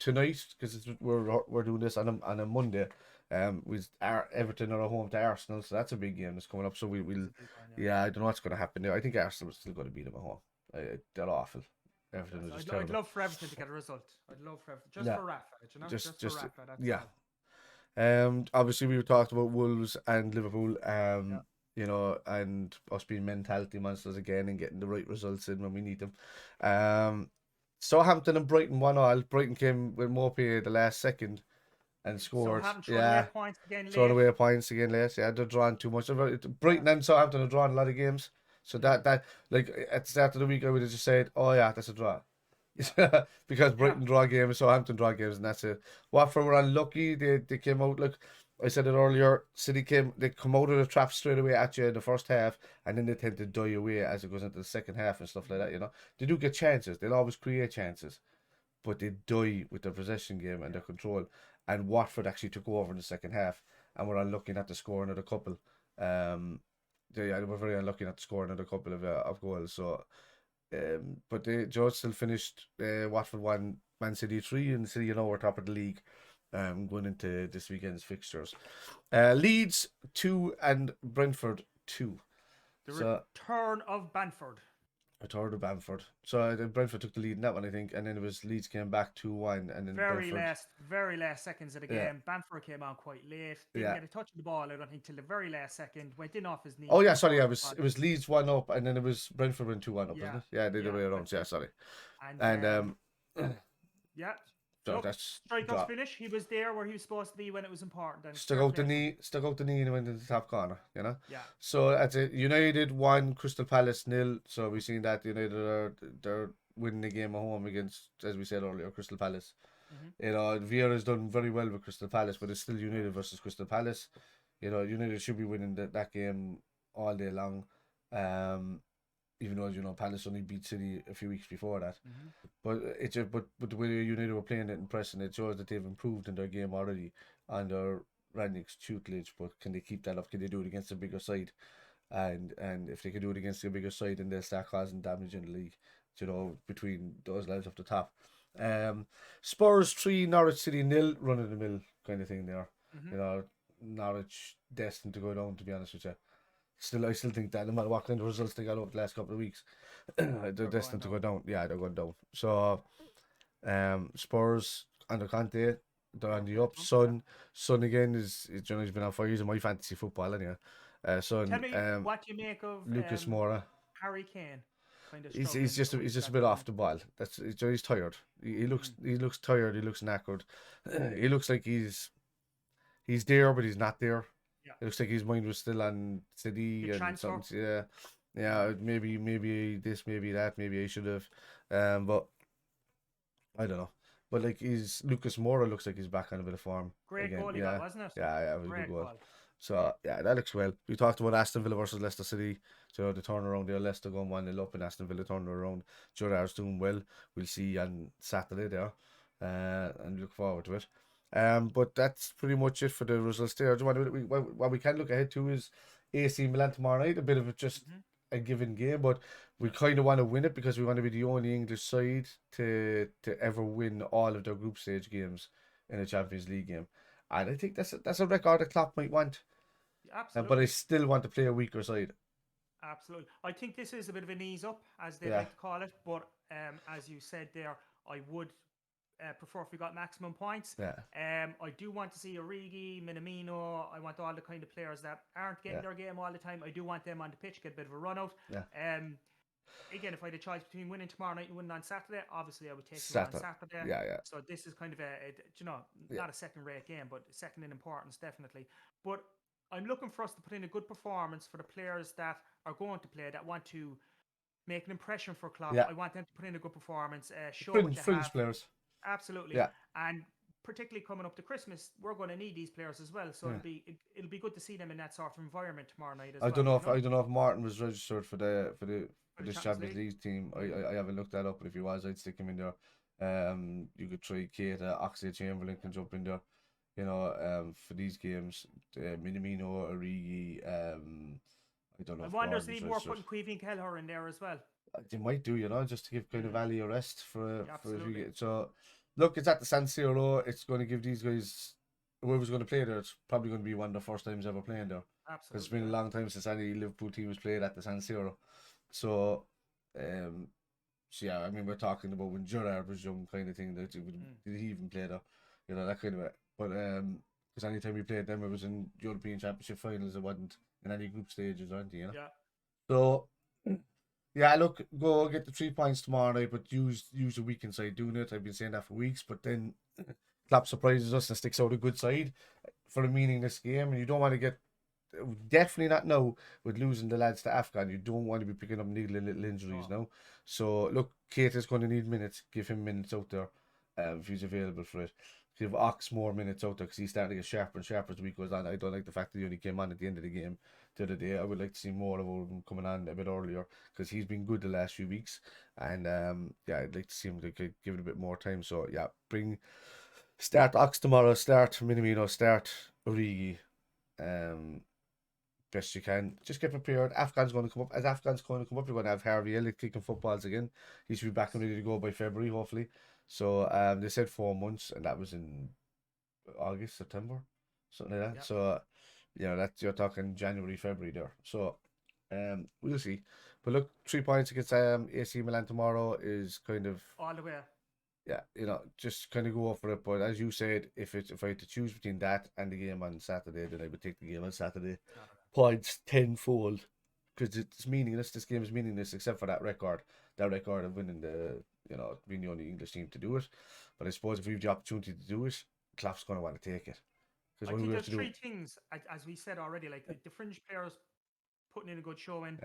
Speaker 1: tonight because we're doing this on a Monday. Everton are at home to Arsenal, so that's a big game that's coming up. So we'll I don't know what's going to happen there. I think Arsenal is still going to beat them at home. They're awful. Everton is just terrible.
Speaker 2: I'd love for Everton to get a result. I'd love for Everton for Rafa, just for Rafa.
Speaker 1: That's obviously we talked about Wolves and Liverpool. And us being mentality monsters again and getting the right results in when we need them. Southampton and Brighton 1-1. Brighton came with Mopey the last second. And scored.
Speaker 2: Thrown away points again late.
Speaker 1: Yeah, they're drawing too much. Brighton and Southampton are drawing a lot of games. So that like at the start of the week I would have just said, oh yeah, that's a draw. Because Brighton draw games, Southampton draw games, and that's it. Watford were unlucky. They came out, look, I said it earlier, they come out of the trap straight away at you in the first half, and then they tend to die away as it goes into the second half and stuff like that, They do get chances. They'll always create chances. But they die with their possession game and their control. And Watford actually took over in the second half and were unlucky not to score another couple. They were very unlucky not to score another couple of goals. So, but they still finished Watford 1, Man City 3, and City we're top of the league going into this weekend's fixtures. Leeds 2 and Brentford 2.
Speaker 2: The return of Bamford.
Speaker 1: So Brentford took the lead in that one, I think, and then it was Leeds came back 2-1, and then
Speaker 2: very last seconds of the game. Bamford came on quite late. Didn't get a touch of the ball, I don't think, till the very last second. Went in off his knee.
Speaker 1: Oh yeah, sorry, it was Leeds 1 up, and then it was Brentford went 2-1 up, wasn't it? Yeah, the other way around. Yeah, sorry. And
Speaker 2: So that's strikeout finish. He was there where he was supposed to be when it was important. And
Speaker 1: stuck out the knee, and went into the top corner.
Speaker 2: Yeah.
Speaker 1: So at United 1, Crystal Palace 0. So we've seen that United they're winning the game at home against, as we said earlier, Crystal Palace. Vieira's done very well with Crystal Palace, but it's still United versus Crystal Palace. United should be winning that game all day long. Even though Palace only beat City a few weeks before that, but the way United were playing it and pressing, it shows that they've improved in their game already under Rangnick's tutelage. But can they keep that up? Can they do it against a bigger side? And if they can do it against a bigger side, then they'll start causing damage in the league. Between those lads up the top. Spurs 3, Norwich City 0, run of the mill kind of thing there. Norwich destined to go down, to be honest with you. I still think that no matter what kind of results they got over the last couple of weeks, they're destined to go down. Yeah, they're going down. So, Spurs under Conte, they're on the up. Son again is he's been on fire. He's in my fantasy football anyway.
Speaker 2: Tell me what you make of
Speaker 1: Lucas Moura.
Speaker 2: Harry Kane.
Speaker 1: He's just a bit off the ball. He's tired. He looks tired. He looks knackered. He looks like he's there, but he's not there.
Speaker 2: Yeah.
Speaker 1: It looks like his mind was still on City and something. Yeah. Maybe this, maybe that. Maybe I should have. But I don't know. But like Lucas Moura looks like he's back on a bit of form.
Speaker 2: Great
Speaker 1: again.
Speaker 2: goal he got, wasn't it?
Speaker 1: Yeah, it was a good goal. So yeah, that looks well. We talked about Aston Villa versus Leicester City. So the turnaround there, Leicester going 1-0 up and Aston Villa turning around. Gerrard's doing well. We'll see on Saturday there. And look forward to it. But that's pretty much it for the results there. What we can look ahead to is AC Milan tomorrow night. A bit of just a given game, but we kind of want to win it because we want to be the only English side to ever win all of their group stage games in a Champions League game. And I think that's a record that Klopp might want.
Speaker 2: Absolutely.
Speaker 1: But I still want to play a weaker side.
Speaker 2: Absolutely. I think this is a bit of an ease up, as they
Speaker 1: Yeah.
Speaker 2: like to call it. But as you said there, I would prefer if we got maximum points.
Speaker 1: Yeah.
Speaker 2: I do want to see Origi, Minamino. I want all the kind of players that aren't getting their game all the time. I do want them on the pitch, get a bit of a run out.
Speaker 1: Yeah.
Speaker 2: Again, if I had a choice between winning tomorrow night and winning on Saturday, obviously I would take them on Saturday.
Speaker 1: Yeah.
Speaker 2: So this is kind of not a second-rate game, but second in importance, definitely. But I'm looking for us to put in a good performance for the players that are going to play, that want to make an impression for Klopp.
Speaker 1: Yeah.
Speaker 2: I want them to put in a good performance, show
Speaker 1: fringe players.
Speaker 2: Absolutely.
Speaker 1: Yeah.
Speaker 2: And particularly coming up to Christmas, we're going to need these players as well. So it'll be good to see them in that sort of environment tomorrow night as well.
Speaker 1: I don't know if Martin was registered for this Champions League team. I haven't looked that up, but if he was, I'd stick him in there. You could try Kate, Oxlade-Chamberlain can jump in there. You know, for these games, Minamino, Origi, I don't know.
Speaker 2: I wonder if they need more putting Queevy and Kelleher in there as well.
Speaker 1: They might do, you know, just to give kind of Ali a rest for a few games. So, look, it's at the San Siro. It's going to give these guys, whoever's going to play there, it's probably going to be one of their first times ever playing there.
Speaker 2: Absolutely.
Speaker 1: It's been a long time since any Liverpool team has played at the San Siro. So, yeah, I mean, we're talking about when Gerrard was young, kind of thing. Did he even play there? You know, that kind of it. But because anytime we played them, it was in European Championship finals. It wasn't in any group stages or anything, you know.
Speaker 2: Yeah.
Speaker 1: So, yeah, look, go get the 3 points tomorrow night, but use the weekend side doing it. I've been saying that for weeks, but then Klopp surprises us and sticks out a good side for a meaningless game, and you don't want to get. Definitely not now with losing the lads to Afghan. You don't want to be picking up niggling little injuries now. So look, Kate is going to need minutes. Give him minutes out there if he's available for it. Give Ox more minutes out there because he's starting to get sharper and sharper as the week goes on. I don't like the fact that he only came on at the end of the game the other day. I would like to see more of him coming on a bit earlier because he's been good the last few weeks. And yeah, I'd like to see him to give it a bit more time. So yeah, start Ox tomorrow, start Minamino, start Origi. Best you can. Just get prepared. Afghan's going to come up. As Afghan's going to come up, you're going to have Harvey Elliott kicking footballs again. He should be back and ready to go by February, hopefully. So they said 4 months, and that was in August, September, something like that. Yep. So you know, you're talking January, February there. So we'll see. But look, 3 points against AC Milan tomorrow is kind of
Speaker 2: all the way.
Speaker 1: Yeah, you know, just kind of go for it. But as you said, if I had to choose between that and the game on Saturday, then I would take the game on Saturday. Points tenfold, because it's meaningless. This game is meaningless except for that record of winning being the only English team to do it. But I suppose if we have the opportunity to do it, Klopp's going to want to take it.
Speaker 2: I think there's three things, as we said already, like the fringe players putting in a good showing,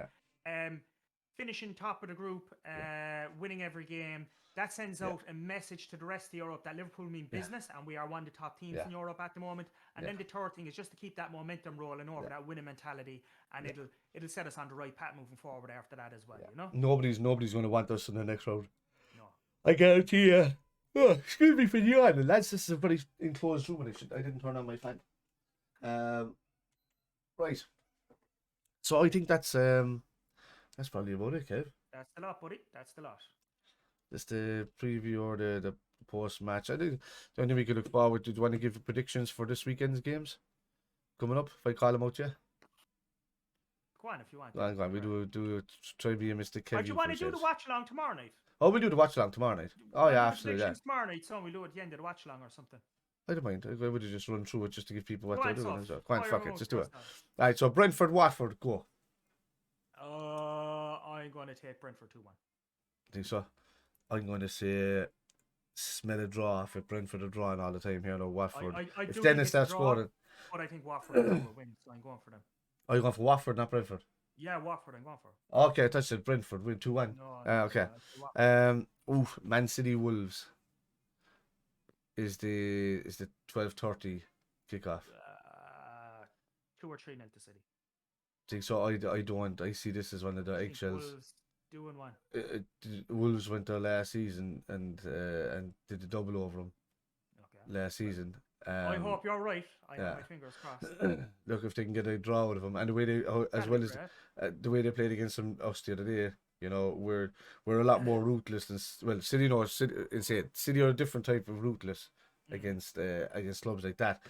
Speaker 2: finishing top of the group, winning every game. That sends out a message to the rest of Europe that Liverpool mean business and we are one of the top teams in Europe at the moment. And then the third thing is just to keep that momentum rolling over, that winning mentality, and it'll set us on the right path moving forward after that as well. You know, nobody's
Speaker 1: going to want us in the next round.
Speaker 2: No,
Speaker 1: I guarantee you. Oh, excuse me for the island, lads. This is a very enclosed room, and I didn't turn on my fan. Right. So I think that's probably about it, Kev.
Speaker 2: That's the lot, buddy. That's the lot.
Speaker 1: Just the preview or the post match. I think the only thing we could look forward to. Do you want to give predictions for this weekend's games coming up? If I call them out, yeah.
Speaker 2: Go on if you want.
Speaker 1: Go on. We do try to be a Mr. Kevin.
Speaker 2: Do you want to do the watch along tomorrow night?
Speaker 1: Oh, we do the watch along tomorrow night. Oh yeah, absolutely. Yeah.
Speaker 2: Tomorrow night, so we'll do it at the end of the watch along or something.
Speaker 1: I don't mind. I would just run through it just to give people what they're doing.
Speaker 2: Go
Speaker 1: on, fuck it, just do it. All right, so Brentford, Watford, go.
Speaker 2: I'm going to take Brentford 2-1.
Speaker 1: Think so? I'm going to say smell a draw if Brentford are drawing all the time here. No, Watford. If Dennis starts scoring.
Speaker 2: But I think Watford will win, so I'm going for them.
Speaker 1: Oh, you're going for Watford, not Brentford?
Speaker 2: Yeah, Watford I'm going for.
Speaker 1: Okay, I thought you said Brentford win 2-1.
Speaker 2: No,
Speaker 1: okay. Man City Wolves is the 12:30 kickoff.
Speaker 2: 2 or 3 nil to City.
Speaker 1: Think so? I don't. I see this as one of the eggshells.
Speaker 2: Wolves doing one.
Speaker 1: Wolves went there last season and did the double over them last season.
Speaker 2: I hope you're right. I have my fingers crossed.
Speaker 1: Look if they can get a draw out of them, and the way they, the way they played against us the other day. You know, we're a lot more ruthless than City. No, City are a different type of ruthless. against clubs like that.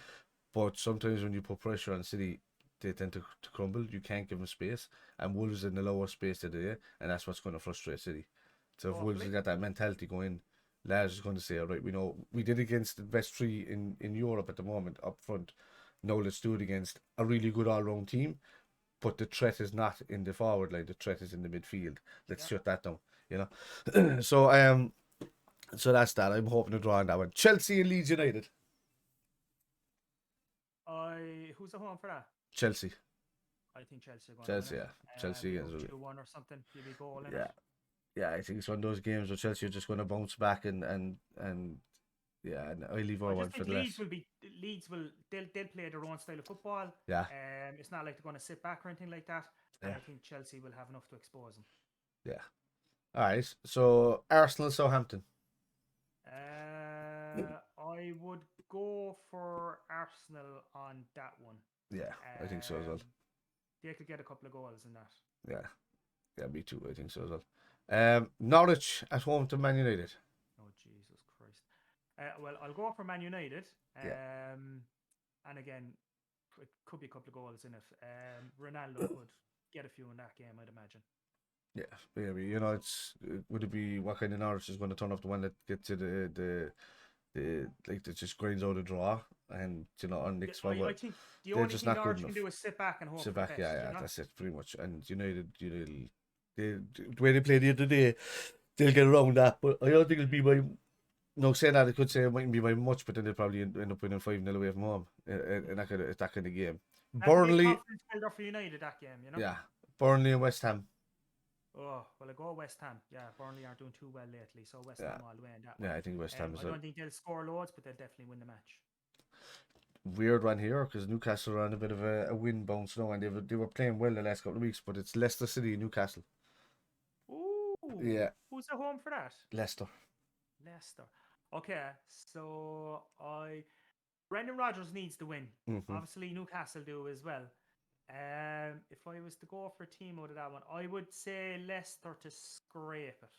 Speaker 1: But sometimes when you put pressure on City, they tend to crumble. You can't give them space, and Wolves in the lower space today, and that's what's going to frustrate City. So if Wolves have got that mentality going, Lars is going to say, all right, we know we did against the best three in Europe at the moment up front. Now let's do it against a really good all-round team, but the threat is not in the forward line. The threat is in the midfield. Let's shut that down. You know, so that's that. I'm hoping to draw on that one. Chelsea and Leeds United.
Speaker 2: Who's the home for that?
Speaker 1: Chelsea.
Speaker 2: I think Chelsea are going
Speaker 1: Chelsea,
Speaker 2: to win
Speaker 1: yeah. Chelsea against
Speaker 2: 2-1 or something. Give me a goal in
Speaker 1: yeah.
Speaker 2: it.
Speaker 1: Yeah, I think it's one of those games where Chelsea are just going to bounce back and yeah, and I leave our one for the
Speaker 2: Leeds they'll play their own style of football.
Speaker 1: Yeah.
Speaker 2: It's not like they're going to sit back or anything like that. And
Speaker 1: Yeah.
Speaker 2: I think Chelsea will have enough to expose them.
Speaker 1: Yeah. All right. So Arsenal, Southampton.
Speaker 2: I would go for Arsenal on that one.
Speaker 1: Yeah, I think so as well.
Speaker 2: They could get a couple of goals in that.
Speaker 1: Yeah, me too. I think so as well. Norwich at home to Man United.
Speaker 2: Oh, Jesus Christ. Well, I'll go for Man United. And again, it could be a couple of goals in it. Ronaldo could get a few in that game, I'd imagine.
Speaker 1: Yeah, maybe. You know, would it be what kind of Norwich is going to turn off the one that gets to the like that just grinds out a draw, and you know, on next one.
Speaker 2: I think the only thing Norwich can do is sit back and hope.
Speaker 1: Sit back,
Speaker 2: for the best,
Speaker 1: yeah, that's it, pretty much. And United, the way they played the other day, they'll get around that. But I don't think it'll be by. No, saying that, I could say it mightn't be by much, but then they'll probably end up winning 5-0 away from home in that kind of game. Burnley.
Speaker 2: For United that game, you know.
Speaker 1: Yeah, Burnley and West Ham.
Speaker 2: Oh, well, I go West Ham. Yeah, Burnley aren't doing too well lately, so West Ham all the way in that one.
Speaker 1: Yeah, I think West Ham is.
Speaker 2: I don't think they'll score loads, but they'll definitely win the match.
Speaker 1: Weird one here because Newcastle are on a bit of a win bounce now, and they were playing well the last couple of weeks, but it's Leicester City, Newcastle.
Speaker 2: Ooh.
Speaker 1: Yeah.
Speaker 2: Who's at home for that?
Speaker 1: Leicester.
Speaker 2: Okay, so Brendan Rodgers needs to win.
Speaker 1: Mm-hmm.
Speaker 2: Obviously, Newcastle do as well. If I was to go for a team out of that one, I would say Leicester to scrape it.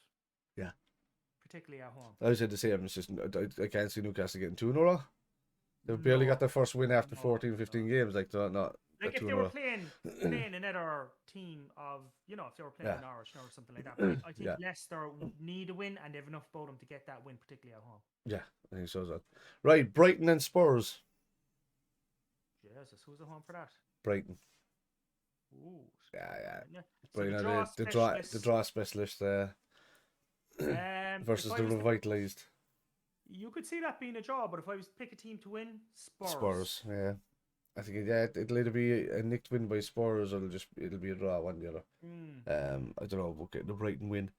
Speaker 1: Yeah.
Speaker 2: Particularly at home.
Speaker 1: I was the same. It's just I can't see Newcastle getting 2 in a row. They've barely got their first win after 14-15 games. Like they're not.
Speaker 2: Like if they were playing another team of, you know, if they were playing Norwich or something like that. But I think Leicester need a win, and they have enough about them to get that win, particularly at home.
Speaker 1: Yeah, I think so as well. Right, Brighton and Spurs.
Speaker 2: Jesus, who's at home for that?
Speaker 1: Brighton.
Speaker 2: Ooh.
Speaker 1: Yeah.
Speaker 2: So
Speaker 1: the draw specialist versus the revitalized.
Speaker 2: You could see that being a draw, but if I was to pick a team to win,
Speaker 1: Spurs, yeah. I think it'll either be a nicked win by Spurs, or it'll be a draw, one or the other. I don't know. We'll get the Brighton win.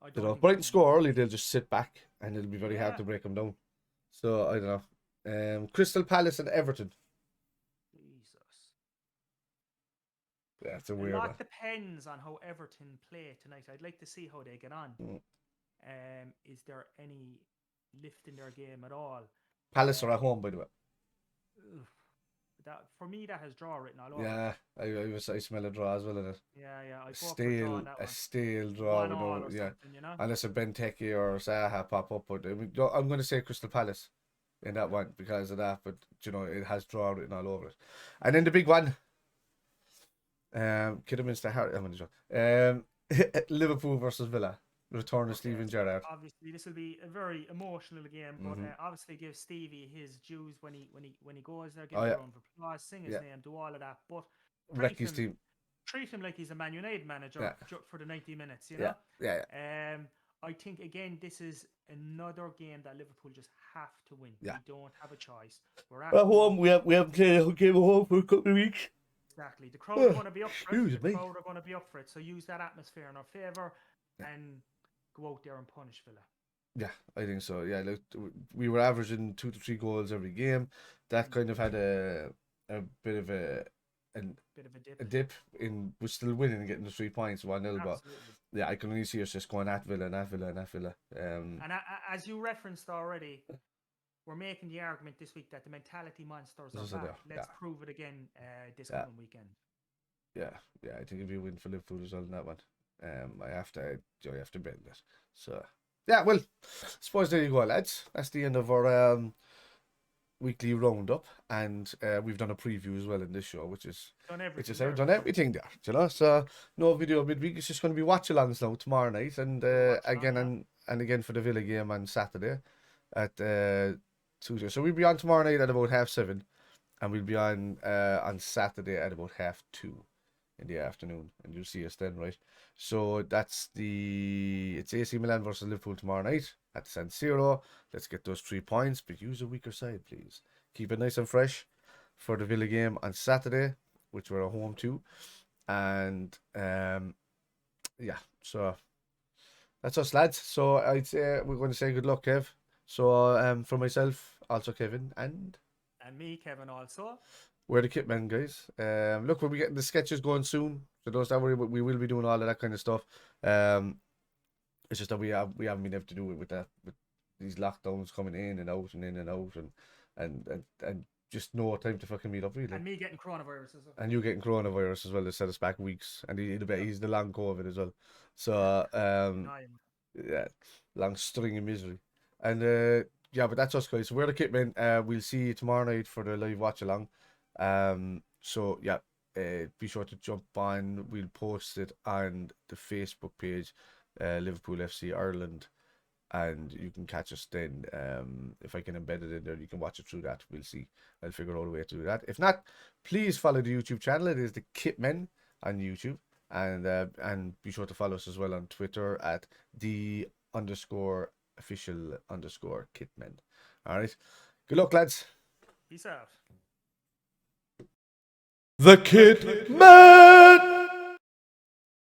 Speaker 1: If Brighton score early, they'll just sit back, and it'll be very hard to break them down. So I don't know. Crystal Palace and Everton.
Speaker 2: Jesus.
Speaker 1: Yeah, it's a weird one.
Speaker 2: A lot depends on how Everton play tonight. I'd like to see how they get on. Is there any lift in their game at all?
Speaker 1: Palace are at home, by the way.
Speaker 2: That for me, that has draw written all over.
Speaker 1: Yeah, I smell a draw as well in it.
Speaker 2: Yeah.
Speaker 1: A stale draw.
Speaker 2: You know?
Speaker 1: Unless a Benteke or Zaha pop up, but I'm going to say Crystal Palace in that one because of that. But you know, it has draw written all over it. And then the big one, Kidderminster, Liverpool versus Villa. Return of Steven Gerrard.
Speaker 2: Obviously, this will be a very emotional game, but obviously give Stevie his dues when he goes there, give him a round of applause, sing his name, do all of that. But treat him like he's a Man United manager for the 90 minutes, you know?
Speaker 1: Yeah.
Speaker 2: I think again this is another game that Liverpool just have to win.
Speaker 1: Yeah.
Speaker 2: We don't have a choice. We're
Speaker 1: at home. We haven't played a game at home for a couple of weeks.
Speaker 2: Exactly. The crowd are going to be up for it. So use that atmosphere in our favour and go out there and punish Villa.
Speaker 1: Yeah, I think so. Yeah, look, we were averaging 2 to 3 goals every game. That kind of had a bit of a dip in. We're still winning and getting the 3 points, 1-0. But yeah, I can only see us just going at Villa. And
Speaker 2: as you referenced already, we're making the argument this week that the mentality monsters are back. Let's prove it again this coming weekend.
Speaker 1: Yeah, I think it'll be a win for Liverpool as well in that one. I have to bet that. So yeah, well, I suppose there you go, lads. That's the end of our weekly roundup, and we've done a preview as well in this show, which is
Speaker 2: Done
Speaker 1: done everything there, you know. So no video midweek. It's just going to be watch-alongs now tomorrow night, and again and again for the Villa game on Saturday at 2. So we'll be on tomorrow night at about 7:30, and we'll be on Saturday at about 2:30 in the afternoon, and you'll see us then, right? So it's AC Milan versus Liverpool tomorrow night at San Siro. Let's get those 3 points, but use a weaker side, please. Keep it nice and fresh for the Villa game on Saturday, which we're at home to. And yeah, so that's us, lads. So I'd say we're going to say good luck, Kev. So for myself, also Kevin, and
Speaker 2: me, Kevin, also.
Speaker 1: We're the kit men, guys. Look, we'll be getting the sketches going soon. So don't worry, we will be doing all of that kind of stuff. It's just that we haven't been able to do it with these lockdowns coming in and out and just no time to fucking meet up, really.
Speaker 2: And me getting coronavirus as well.
Speaker 1: And you getting coronavirus as well to set us back weeks. And he's the long COVID as well. So yeah, long string of misery. And yeah, but that's us, guys. So we're the kit men. We'll see you tomorrow night for the live watch along. So yeah, be sure to jump on. We'll post it on the Facebook page, Liverpool FC Ireland, and you can catch us then. If I can embed it in there, you can watch it through that. We'll see. I'll figure out a way to do that. If not, please follow the YouTube channel. It is the Kitmen on YouTube, and be sure to follow us as well on Twitter at _official_Kitmen. All right. Good luck, lads.
Speaker 2: Peace out.
Speaker 1: The Kit Man!